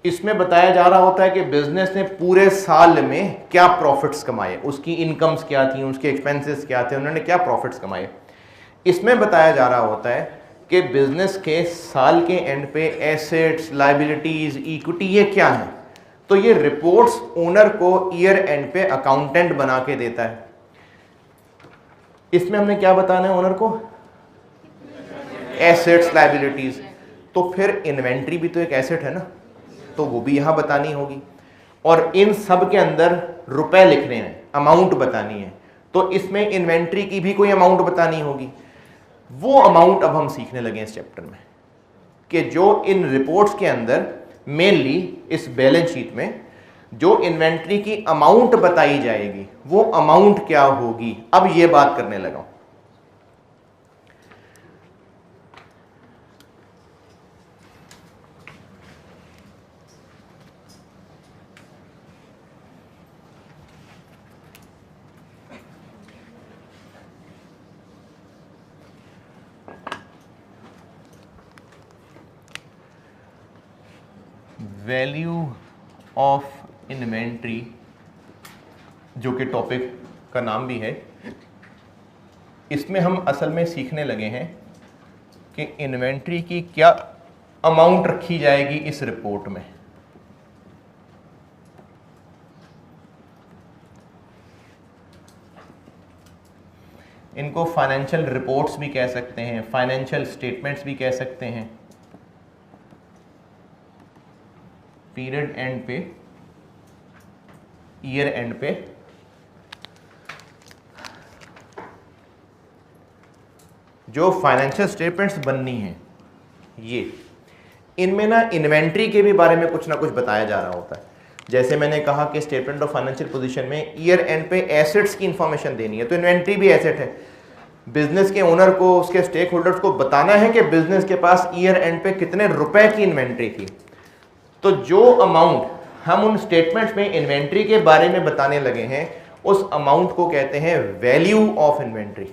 इसमें बताया जा रहा होता है कि बिजनेस ने पूरे साल में क्या प्रॉफिट्स कमाए, उसकी इनकम्स क्या थी, उसके एक्सपेंसेस क्या थे, उन्होंने क्या प्रॉफिट्स कमाए। इसमें बताया जा रहा होता है कि बिजनेस के साल के एंड पे एसेट्स, लायबिलिटीज, इक्विटी ये क्या है। तो ये रिपोर्ट्स ओनर को ईयर एंड पे अकाउंटेंट बना के देता है। इसमें हमने क्या बताना है ओनर को, एसेट्स, लायबिलिटीज। तो फिर इन्वेंट्री भी तो एक एसेट है ना, तो वो भी यहां बतानी होगी, और इन सब के अंदर रुपए लिखने हैं, अमाउंट बतानी है, तो इसमें इन्वेंट्री की भी कोई अमाउंट बतानी होगी। वो अमाउंट अब हम सीखने लगे इस चैप्टर में, कि जो इन रिपोर्ट्स के अंदर मेनली इस बैलेंस शीट में जो इन्वेंट्री की अमाउंट बताई जाएगी वो अमाउंट क्या होगी, अब ये बात करने लगा। वैल्यू ऑफ इन्वेंट्री, जो कि टॉपिक का नाम भी है, इसमें हम असल में सीखने लगे हैं कि इन्वेंट्री की क्या अमाउंट रखी जाएगी इस रिपोर्ट में। इनको फाइनेंशियल रिपोर्ट्स भी कह सकते हैं, फाइनेंशियल स्टेटमेंट्स भी कह सकते हैं। पीरियड एंड पे, ईयर एंड पे जो फाइनेंशियल स्टेटमेंट्स बननी है, ये इनमें ना इन्वेंट्री के भी बारे में कुछ ना कुछ बताया जा रहा होता है। जैसे मैंने कहा कि स्टेटमेंट ऑफ फाइनेंशियल पोजीशन में ईयर एंड पे एसेट्स की इंफॉर्मेशन देनी है, तो इन्वेंट्री भी एसेट है। बिजनेस के ओनर को, उसके स्टेक होल्डर्स को बताना है कि बिजनेस के पास ईयर एंड पे कितने रुपए की इन्वेंट्री थी। तो जो अमाउंट हम उन स्टेटमेंट्स में इन्वेंट्री के बारे में बताने लगे हैं, उस अमाउंट को कहते हैं वैल्यू ऑफ इन्वेंट्री।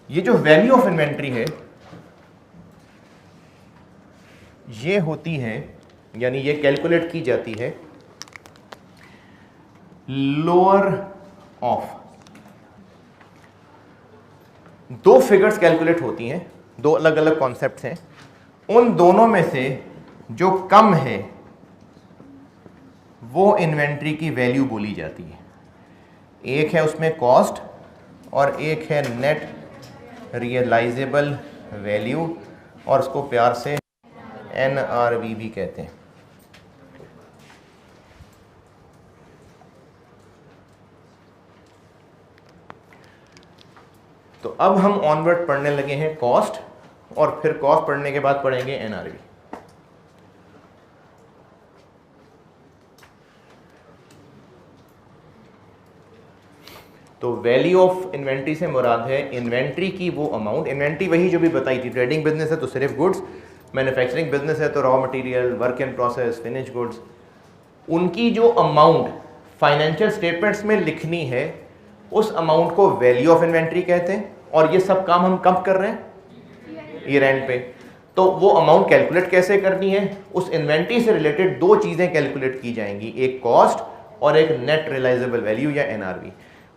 ये जो वैल्यू ऑफ इन्वेंट्री है, ये होती है, यानी ये कैलकुलेट की जाती है लोअर ऑफ, दो फिगर्स कैलकुलेट होती हैं, दो अलग अलग कॉन्सेप्ट्स हैं, उन दोनों में से जो कम है वो इन्वेंट्री की वैल्यू बोली जाती है। एक है उसमें कॉस्ट और एक है नेट रियलाइजेबल वैल्यू, और उसको प्यार से NRV भी कहते हैं। तो अब हम ऑनवर्ड पढ़ने लगे हैं कॉस्ट, और फिर कॉस्ट पढ़ने के बाद पढ़ेंगे NRV। तो वैल्यू ऑफ इन्वेंट्री से मुराद है इन्वेंट्री की वो अमाउंट, इन्वेंट्री वही जो भी बताई थी, ट्रेडिंग बिजनेस है तो सिर्फ गुड्स, मैन्युफैक्चरिंग बिजनेस है तो raw material, work in process, finish goods, उनकी जो अमाउंट फाइनेंशियल स्टेटमेंट्स में लिखनी है उस अमाउंट को वैल्यू ऑफ इन्वेंट्री कहते हैं। और ये सब काम हम कब कर रहे हैं? ईयर एंड पे। तो वो अमाउंट कैलकुलेट कैसे करनी है? उस इन्वेंट्री से रिलेटेड दो चीज़ें कैलकुलेट की जाएंगी, एक कॉस्ट और एक नेट रियलाइजेबल वैल्यू या NRV।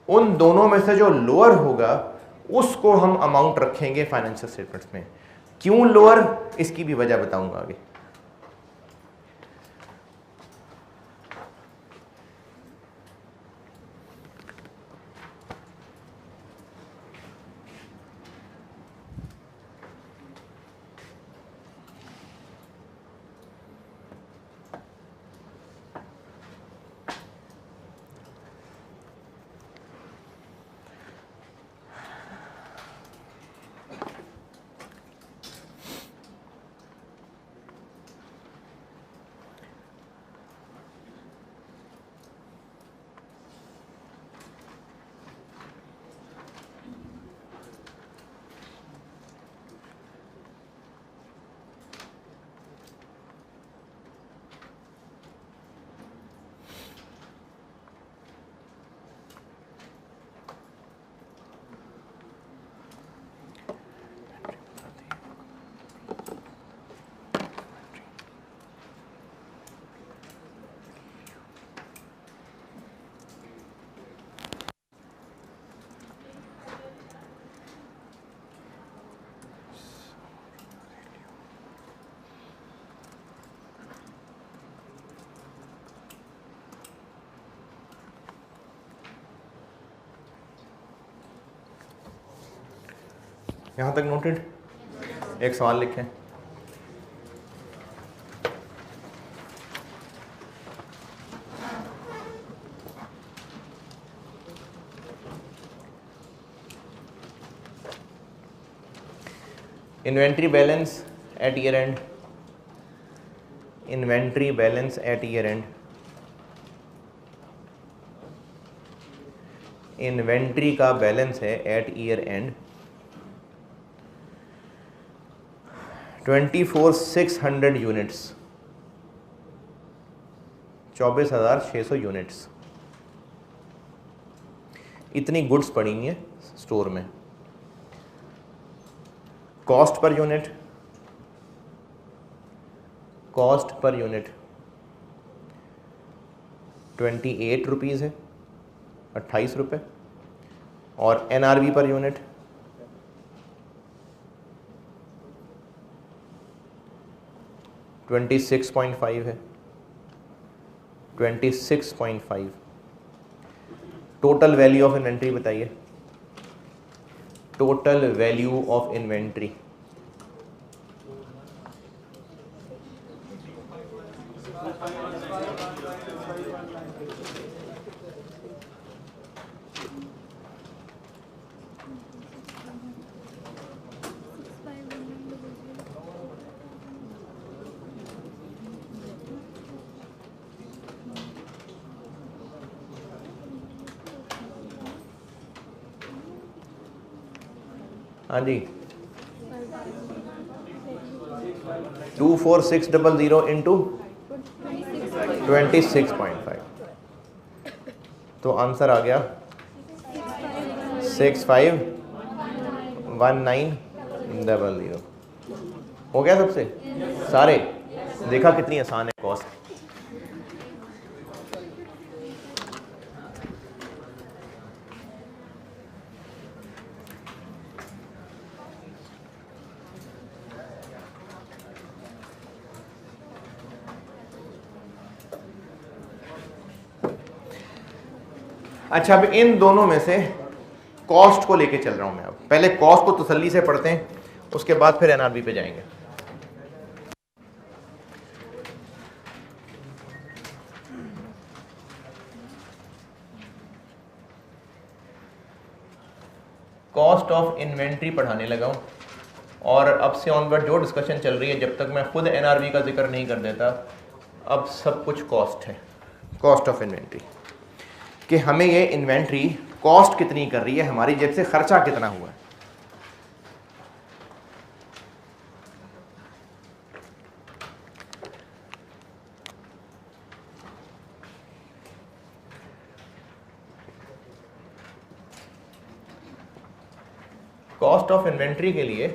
उन दोनों में से जो लोअर होगा उसको हम अमाउंट रखेंगे फाइनेंशियल स्टेटमेंट्स में। क्यों लोअर, इसकी भी वजह बताऊंगा आगे। यहाँ तक नोटेड? एक सवाल लिखें। Inventory balance at year end, inventory balance at year end, inventory का बैलेंस है at year end 24,600 units, 24,600 units. इतनी गुड्स पड़ी हैं स्टोर में। Cost per unit, cost per unit 28 rupees है, 28 रुपये। और NRV पर यूनिट 26.5 है, 26.5। टोटल वैल्यू ऑफ इन्वेंट्री बताइए, टोटल वैल्यू ऑफ इन्वेंट्री। हाँ जी, 24,600 इंटू 26.5, तो आंसर आ गया 651900। हो गया सबसे सारे? देखा कितनी आसान है कॉस्ट। अच्छा, अब इन दोनों में से कॉस्ट को लेके चल रहा हूं मैं। अब पहले कॉस्ट को तसल्ली से पढ़ते हैं, उसके बाद फिर एनआरबी पे जाएंगे। कॉस्ट ऑफ इन्वेंट्री पढ़ाने लगा हूं, और अब से ऑनवर्ड जो डिस्कशन चल रही है, जब तक मैं खुद एनआरबी का जिक्र नहीं कर देता, अब सब कुछ कॉस्ट है। कॉस्ट ऑफ इन्वेंट्री कि हमें ये इन्वेंट्री कॉस्ट कितनी कर रही है, हमारी जेब से खर्चा कितना हुआ है। कॉस्ट ऑफ इन्वेंट्री के लिए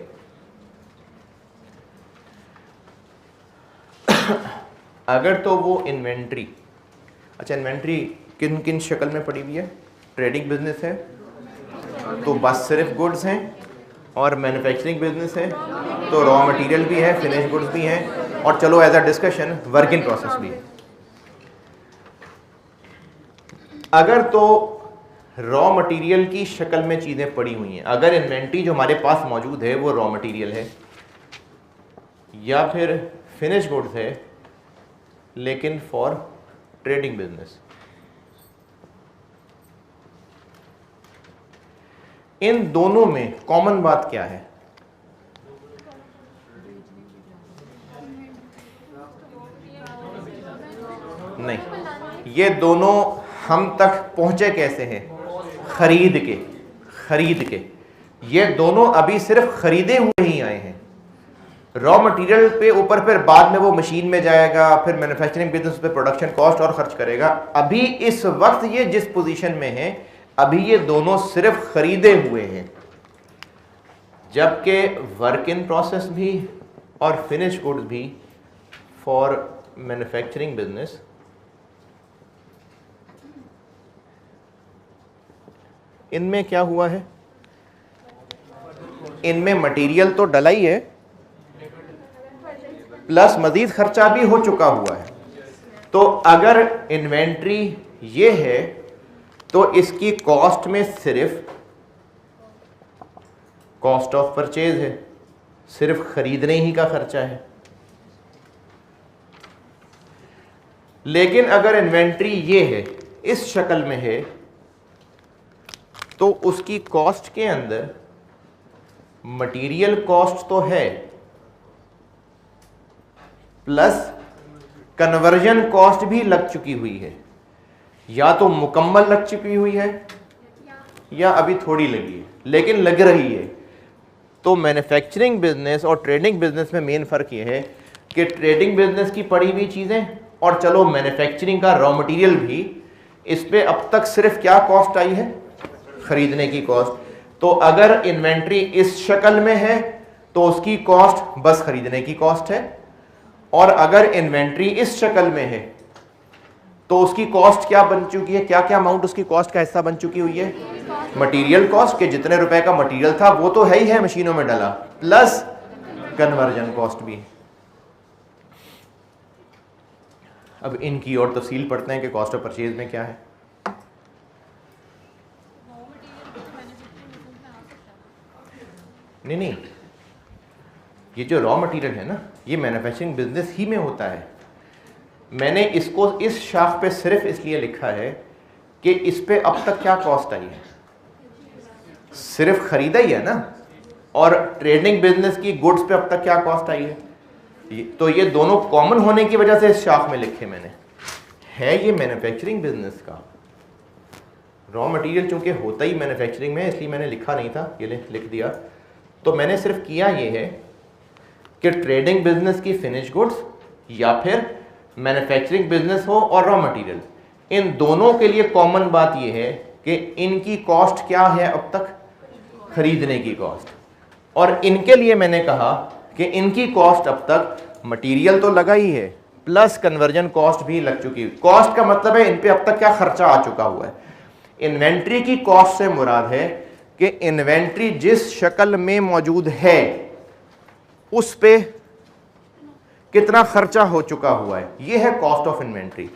अगर तो वो इन्वेंट्री, अच्छा इन्वेंट्री किन किन शक्ल में पड़ी हुई है? ट्रेडिंग बिजनेस है तो बस सिर्फ गुड्स हैं, और मैन्युफैक्चरिंग बिजनेस है तो रॉ मटेरियल भी है, फिनिश गुड्स भी हैं, और चलो as a discussion work in process भी है। अगर तो रॉ मटेरियल की शक्ल में चीज़ें पड़ी हुई हैं, अगर इन्वेंट्री जो हमारे पास मौजूद है वो रॉ मटेरियल है या फिर फिनिश गुड्स है, लेकिन फॉर ट्रेडिंग बिजनेस, इन दोनों में कॉमन बात क्या है? नहीं, ये दोनों हम तक पहुंचे कैसे हैं? खरीद के। ये दोनों अभी सिर्फ खरीदे हुए ही आए हैं। रॉ मटेरियल पे ऊपर फिर बाद में वो मशीन में जाएगा, फिर मैन्युफैक्चरिंग बिजनेस पे प्रोडक्शन कॉस्ट और खर्च करेगा। अभी इस वक्त ये जिस पोजीशन में है, अभी ये दोनों सिर्फ खरीदे हुए हैं, जबकि वर्क इन प्रोसेस भी और फिनिश गुड्स भी फॉर मैन्युफैक्चरिंग बिजनेस इनमें क्या हुआ है? इनमें मटेरियल तो डला ही है, प्लस मजीद खर्चा भी हो चुका हुआ है। तो अगर इन्वेंट्री ये है तो इसकी कॉस्ट में सिर्फ कॉस्ट ऑफ परचेज है, सिर्फ खरीदने ही का खर्चा है। लेकिन अगर इन्वेंट्री ये है, इस शक्ल में है, तो उसकी कॉस्ट के अंदर मटेरियल कॉस्ट तो है, प्लस कन्वर्जन कॉस्ट भी लग चुकी हुई है, या तो मुकम्मल लग चुकी हुई है या अभी थोड़ी लगी है, लेकिन लग रही है। तो मैन्युफैक्चरिंग बिजनेस और ट्रेडिंग बिजनेस में मेन फर्क ये है कि ट्रेडिंग बिजनेस की पड़ी हुई चीजें, और चलो मैन्युफैक्चरिंग का रॉ मटेरियल भी, इस पे अब तक सिर्फ क्या कॉस्ट आई है? खरीदने की कॉस्ट। तो अगर इन्वेंट्री इस शक्ल में है तो उसकी कॉस्ट बस खरीदने की कॉस्ट है, और अगर इन्वेंट्री इस शक्ल में है तो उसकी कॉस्ट क्या बन चुकी है? क्या क्या अमाउंट उसकी कॉस्ट का हिस्सा बन चुकी हुई है? मटेरियल कॉस्ट के जितने रुपए का मटेरियल था वो तो है ही है, मशीनों में डला, प्लस कन्वर्जन कॉस्ट भी। अब इनकी और तफसील पढ़ते हैं कि कॉस्ट ऑफ परचेज में क्या है। नहीं, ये जो रॉ मटेरियल है ना, ये मैन्युफैक्चरिंग बिजनेस ही में होता है। मैंने इसको इस शाख पे सिर्फ इसलिए लिखा है कि इस पे अब तक क्या कॉस्ट आई है? सिर्फ खरीदा ही है ना, और ट्रेडिंग बिजनेस की गुड्स पे अब तक क्या कॉस्ट आई है? तो ये दोनों कॉमन होने की वजह से इस शाख में लिखे मैंने। है ये मैन्युफैक्चरिंग बिजनेस का रॉ मटेरियल, चूंकि होता ही मैन्युफैक्चरिंग में, इसलिए मैंने लिखा नहीं था, ये लिख दिया। तो मैंने सिर्फ किया ये है कि ट्रेडिंग बिजनेस की फिनिश गुड्स या फिर मैन्युफैक्चरिंग बिजनेस हो और रॉ मटेरियल, इन दोनों के लिए कॉमन बात ये है कि इनकी कॉस्ट क्या है अब तक? खरीदने की कॉस्ट। और इनके लिए मैंने कहा कि इनकी कॉस्ट अब तक मटेरियल तो लगा ही है प्लस कन्वर्जन कॉस्ट भी लग चुकी है। कॉस्ट का मतलब है इन पे अब तक क्या खर्चा आ चुका हुआ है। इन्वेंट्री की कॉस्ट से मुराद है कि इन्वेंट्री जिस शक्ल में मौजूद है उस पे कितना खर्चा हो चुका हुआ है, ये है कॉस्ट ऑफ इन्वेंट्री।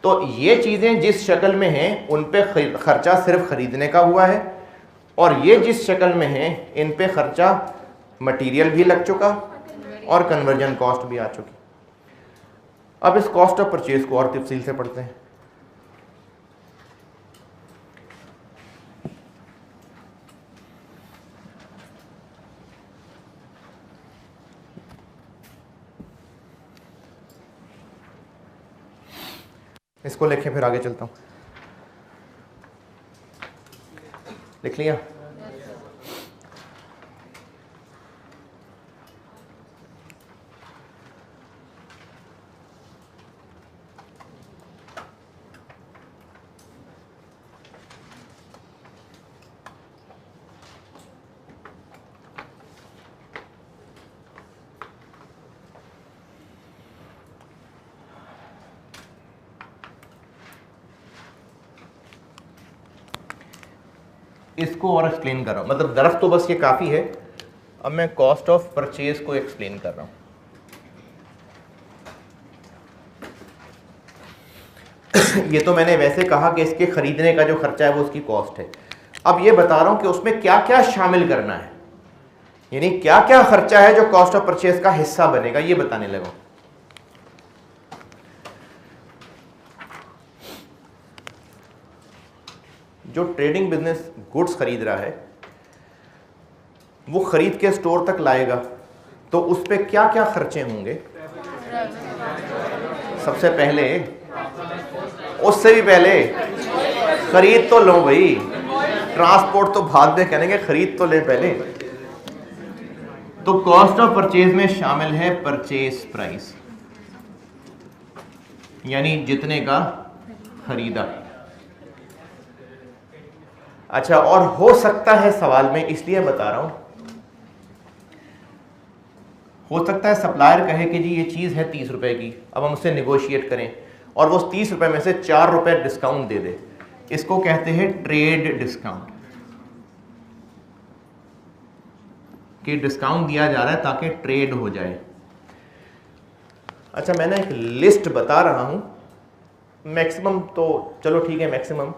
तो ये चीजें जिस शक्ल में हैं उन पे खर्चा सिर्फ खरीदने का हुआ है, और ये जिस शक्ल में हैं इन पे खर्चा मटेरियल भी लग चुका और कन्वर्जन कॉस्ट भी आ चुकी। अब इस कॉस्ट ऑफ परचेज को और तफसील से पढ़ते हैं। इसको लिखें फिर आगे चलता हूं। लिख लिया? इसको और एक्सप्लेन कर रहा हूं, मतलब दरख्त तो बस ये काफ़ी है, अब मैं कॉस्ट ऑफ परचेज को एक्सप्लेन कर रहा हूं। ये तो मैंने वैसे कहा कि इसके खरीदने का जो खर्चा है वो उसकी कॉस्ट है। अब ये बता रहा हूं कि उसमें क्या क्या शामिल करना है, यानी क्या क्या खर्चा है जो कॉस्ट ऑफ परचेज का हिस्सा बनेगा, ये बताने लगा। जो ट्रेडिंग बिजनेस गुड्स खरीद रहा है वो खरीद के स्टोर तक लाएगा तो उस पर क्या क्या खर्चे होंगे? सबसे पहले, उससे भी पहले खरीद तो लो भाई, ट्रांसपोर्ट तो बाद में करेंगे, खरीद तो ले पहले। तो कॉस्ट ऑफ परचेज में शामिल है परचेज प्राइस, यानी जितने का खरीदा। अच्छा, और हो सकता है सवाल में इसलिए बता रहा हूं, हो सकता है सप्लायर कहे कि जी ये चीज है 30 रुपए की, अब हम उससे निगोशिएट करें और वो 30 रुपए में से 4 रुपए डिस्काउंट दे दे। इसको कहते हैं ट्रेड डिस्काउंट, कि डिस्काउंट दिया जा रहा है ताकि ट्रेड हो जाए। अच्छा, मैंने एक लिस्ट बता रहा हूं, मैक्सिमम तो चलो ठीक है, मैक्सिमम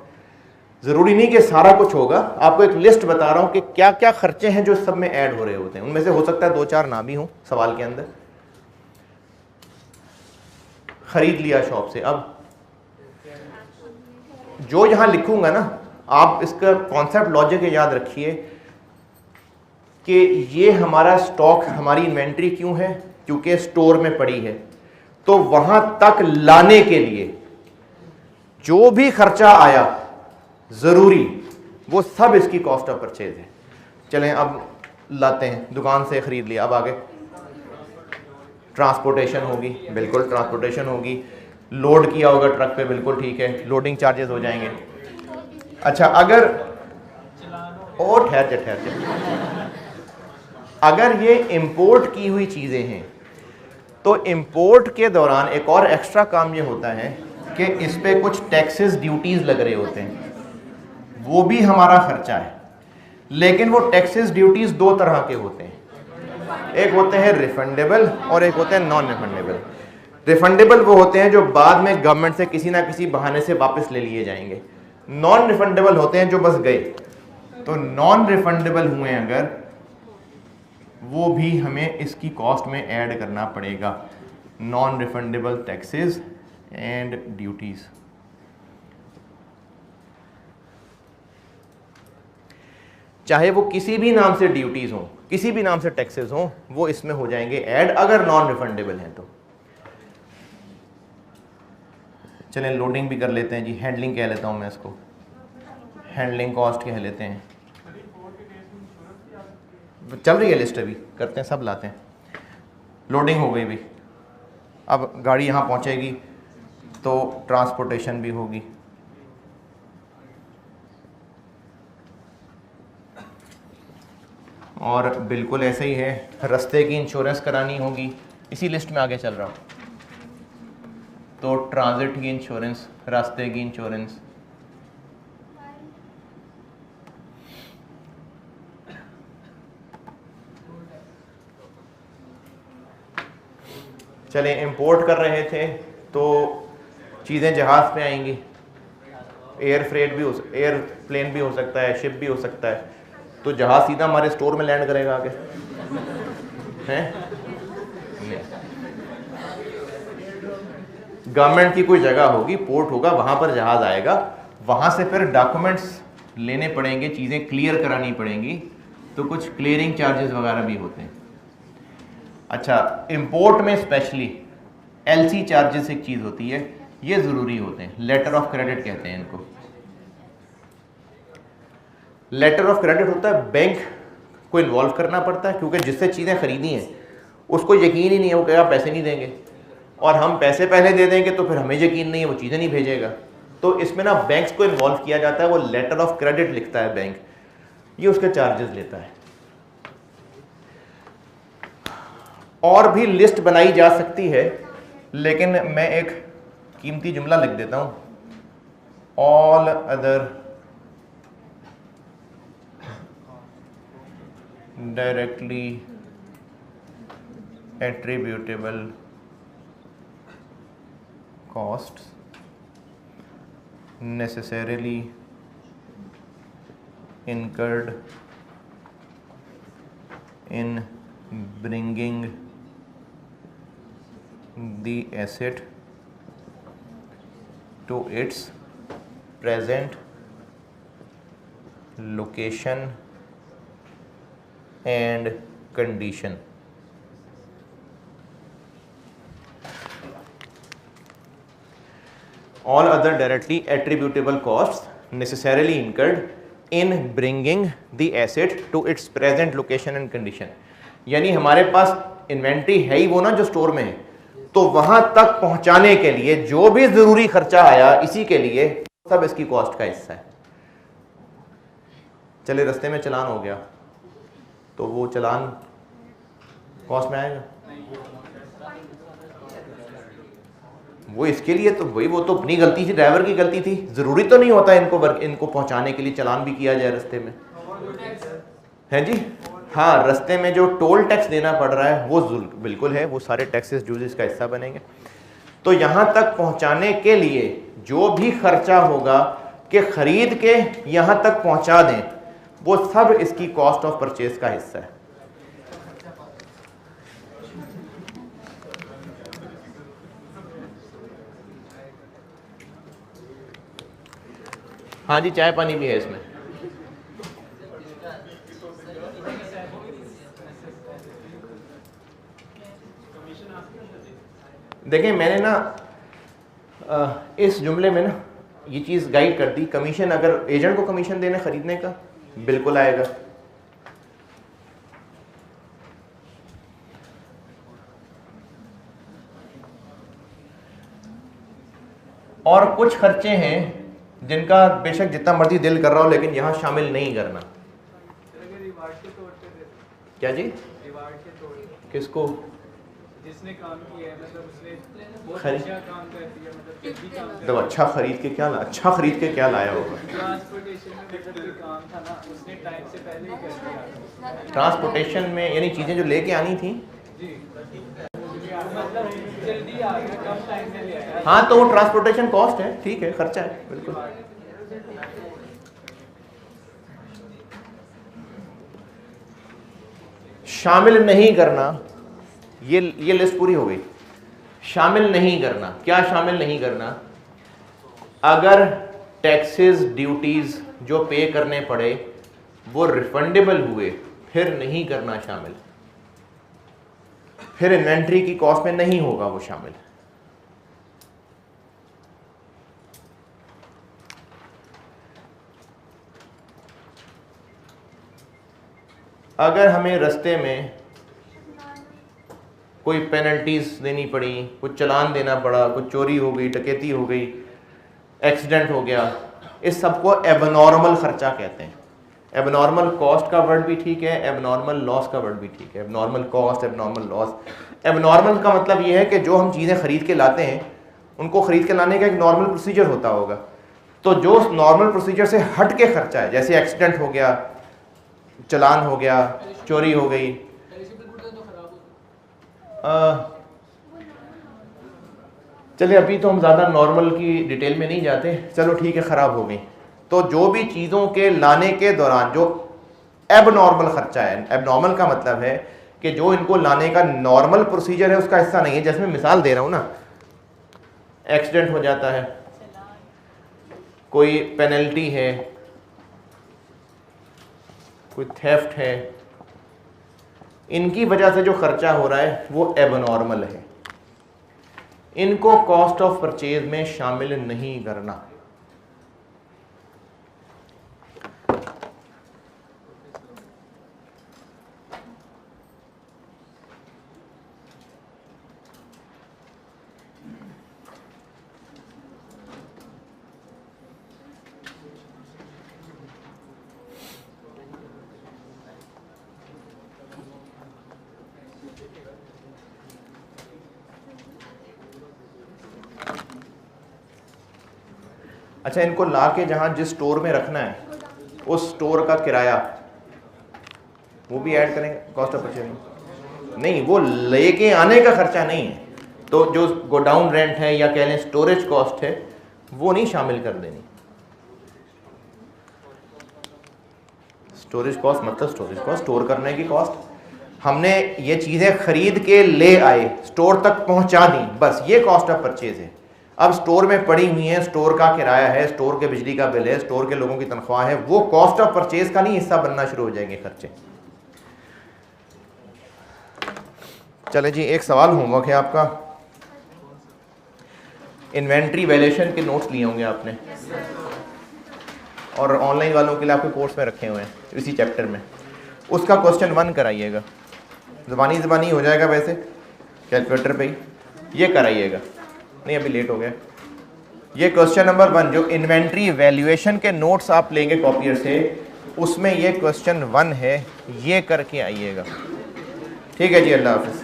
जरूरी नहीं कि सारा कुछ होगा, आपको एक लिस्ट बता रहा हूं कि क्या क्या खर्चे हैं जो सब में ऐड हो रहे होते हैं। उनमें से हो सकता है 2-4 ना भी हों सवाल के अंदर। खरीद लिया शॉप से, अब जो यहां लिखूंगा ना, आप इसका कॉन्सेप्ट लॉजिक याद रखिए कि ये हमारा स्टॉक, हमारी इन्वेंट्री क्यों है? क्योंकि स्टोर में पड़ी है। तो वहां तक लाने के लिए जो भी खर्चा आया जरूरी, वो सब इसकी कॉस्ट ऑफ परचेज है। चलें अब लाते हैं, दुकान से खरीद लिया, अब आगे ट्रांसपोर्टेशन होगी, बिल्कुल ट्रांसपोर्टेशन होगी, लोड किया होगा ट्रक पे, बिल्कुल ठीक है, लोडिंग चार्जेस हो जाएंगे। अच्छा, अगर और ठहर अगर ये इंपोर्ट की हुई चीजें हैं तो इंपोर्ट के दौरान एक और एक्स्ट्रा काम ये होता है कि इस पे कुछ टैक्सेस ड्यूटीज लग रहे होते हैं, वो भी हमारा खर्चा है। लेकिन वो टैक्सेस ड्यूटीज दो तरह के होते हैं, एक होते हैं रिफंडेबल और एक होते हैं नॉन रिफंडेबल। रिफंडेबल वो होते हैं जो बाद में गवर्नमेंट से किसी ना किसी बहाने से वापस ले लिए जाएंगे। नॉन रिफंडेबल होते हैं जो बस गए। तो नॉन रिफंडेबल हुए अगर, वो भी हमें इसकी कॉस्ट में ऐड करना पड़ेगा। Non refundable taxes and duties, चाहे वो किसी भी नाम से ड्यूटीज हों, किसी भी नाम से टैक्सेस हों, वो इसमें हो जाएंगे ऐड अगर नॉन रिफंडेबल हैं तो। चलें लोडिंग भी कर लेते हैं जी, हैंडलिंग कह लेता हूं मैं इसको, हैंडलिंग कॉस्ट कह लेते हैं। चल रही है लिस्ट, अभी करते हैं, सब लाते हैं। लोडिंग हो गई भाई, अब गाड़ी यहाँ पहुँचेगी तो ट्रांसपोर्टेशन भी होगी। और बिल्कुल ऐसे ही है, रास्ते की इंश्योरेंस करानी होगी, इसी लिस्ट में आगे चल रहा हूँ। तो ट्रांजिट की इंश्योरेंस, रास्ते की इंश्योरेंस, चलें इंपोर्ट कर रहे थे तो चीज़ें जहाज़ पे आएंगी, एयर फ्रेट भी एयर प्लेन भी हो सकता है, शिप भी हो सकता है, तो जहाज़ सीधा हमारे स्टोर में लैंड करेगा आगे हैं? गवर्नमेंट की कोई जगह होगी, पोर्ट होगा, वहाँ पर जहाज़ आएगा, वहाँ से फिर डॉक्यूमेंट्स लेने पड़ेंगे, चीज़ें क्लियर करानी पड़ेंगी, तो कुछ क्लियरिंग चार्जेस वगैरह भी होते हैं। अच्छा, इंपोर्ट में स्पेशली एलसी चार्जेस एक चीज़ होती है, ये ज़रूरी होते हैं, लेटर ऑफ क्रेडिट कहते हैं इनको। लेटर ऑफ क्रेडिट होता है बैंक को इन्वॉल्व करना पड़ता है, क्योंकि जिससे चीज़ें खरीदी हैं उसको यकीन ही नहीं है, वो कहेगा पैसे नहीं देंगे, और हम पैसे पहले दे देंगे तो फिर हमें यकीन नहीं है, वो चीज़ें नहीं भेजेगा। तो इसमें ना बैंक्स को इन्वॉल्व किया जाता है, वो लेटर ऑफ क्रेडिट लिखता है बैंक, ये उसके चार्जेस लेता है। और भी लिस्ट बनाई जा सकती है, लेकिन मैं एक कीमती जुमला लिख देता हूँ, all other directly attributable costs necessarily incurred in bringing the asset to its present location and condition. All other directly attributable costs necessarily incurred in bringing the asset to its present location and condition. यानी हमारे पास inventory है ही वो ना जो store में है, तो वहां तक पहुंचाने के लिए जो भी जरूरी खर्चा आया इसी के लिए सब इसकी कॉस्ट का हिस्सा है। चले रास्ते में चलान हो गया तो वो चलान कॉस्ट में आएगा, वो इसके लिए तो वही, वो तो अपनी गलती थी, ड्राइवर की गलती थी, जरूरी तो नहीं होता इनको पहुंचाने के लिए चलान भी किया जाए रास्ते में, है जी। हाँ, रास्ते में जो टोल टैक्स देना पड़ रहा है वो बिल्कुल है, वो सारे टैक्सेस ड्यूटीज का हिस्सा बनेंगे। तो यहाँ तक पहुँचाने के लिए जो भी खर्चा होगा कि खरीद के यहाँ तक पहुँचा दें, वो सब इसकी कॉस्ट ऑफ परचेज का हिस्सा है। हाँ जी, चाय पानी भी है इसमें। देखें, मैंने ना इस जुमले में ना ये चीज़ गाइड कर दी, कमीशन अगर एजेंट को कमीशन देने खरीदने का बिल्कुल आएगा। और कुछ खर्चे हैं जिनका बेशक जितना मर्जी दिल कर रहा हो लेकिन यहाँ शामिल नहीं करना। क्या जी? किसको? जिसने काम किया है, मतलब उसने बहुत अच्छा काम कर दिया, मतलब तो अच्छा खरीद के क्या लाया होगा? ट्रांसपोर्टेशन में मतलब काम था ना, उसने टाइम से पहले ही कर दिया। ट्रांसपोर्टेशन में यानी चीजें जो लेके आनी थी जी, मतलब जल्दी आ गया, कम टाइम में ले आया। हाँ, तो वो ट्रांसपोर्टेशन कॉस्ट है, ठीक है, खर्चा है, बिल्कुल। शामिल नहीं करना, ये लिस्ट पूरी हो गई। शामिल नहीं करना, क्या शामिल नहीं करना? अगर टैक्सेस ड्यूटीज जो पे करने पड़े वो रिफंडेबल हुए, फिर नहीं करना शामिल, फिर इन्वेंट्री की कॉस्ट में नहीं होगा वो शामिल। अगर हमें रास्ते में कोई पेनल्टीज देनी पड़ी, कुछ चालान देना पड़ा, कुछ चोरी हो गई, डकैती हो गई, एक्सीडेंट हो गया, इस सब को एबनॉर्मल खर्चा कहते हैं। एबनॉर्मल कॉस्ट का वर्ड भी ठीक है, एबनॉर्मल लॉस का वर्ड भी ठीक है। Abnormal cost, abnormal loss. Abnormal का मतलब ये है कि जो हम चीज़ें ख़रीद के लाते हैं उनको ख़रीद के लाने का एक नॉर्मल प्रोसीजर होता होगा, तो जो नॉर्मल प्रोसीजर से हट के खर्चा है, जैसे एक्सीडेंट हो गया, चलान हो गया, चोरी हो गई, चलिए अभी तो हम ज़्यादा नॉर्मल की डिटेल में नहीं जाते, चलो ठीक है ख़राब हो गई। तो जो भी चीज़ों के लाने के दौरान जो एबनॉर्मल खर्चा है, एबनॉर्मल का मतलब है कि जो इनको लाने का नॉर्मल प्रोसीजर है उसका हिस्सा नहीं है। जैसे मैं मिसाल दे रहा हूँ ना, एक्सीडेंट हो जाता है, कोई पेनल्टी है, कोई थेफ्ट है, इनकी वजह से जो खर्चा हो रहा है वो एबनॉर्मल है, इनको कॉस्ट ऑफ परचेज में शामिल नहीं करना। अच्छा, इनको ला के जहाँ जिस स्टोर में रखना है उस स्टोर का किराया वो भी ऐड करेंगे कॉस्ट ऑफ परचेज? नहीं, वो लेके आने का खर्चा नहीं है, तो जो गोडाउन रेंट है या कह लें स्टोरेज कॉस्ट है वो नहीं शामिल कर देनी। स्टोरेज कॉस्ट मतलब स्टोरेज कॉस्ट, स्टोर करने की कॉस्ट। हमने ये चीज़ें खरीद के ले आए, स्टोर तक पहुंचा दी, बस ये कॉस्ट ऑफ परचेज है। अब स्टोर में पड़ी हुई है, स्टोर का किराया है, स्टोर के बिजली का बिल है, स्टोर के लोगों की तनख्वाह है, वो कॉस्ट ऑफ परचेज का नहीं हिस्सा बनना शुरू हो जाएंगे खर्चे। चले जी, एक सवाल होमवर्क है आपका। इन्वेंट्री वैल्यूएशन के नोट्स लिए होंगे आपने, और ऑनलाइन वालों के लिए आपके कोर्स में रखे हुए हैं इसी चैप्टर में। उसका क्वेश्चन 1 कराइएगा, ज़बानी हो जाएगा वैसे कैलकुलेटर पे ही, ये कराइएगा। नहीं अभी लेट हो गया। ये क्वेश्चन नंबर 1 जो इन्वेंट्री वैल्यूएशन के नोट्स आप लेंगे कॉपियर से, उसमें ये क्वेश्चन 1 है, ये करके आइएगा। ठीक है जी, अल्लाह हाफ़िज़।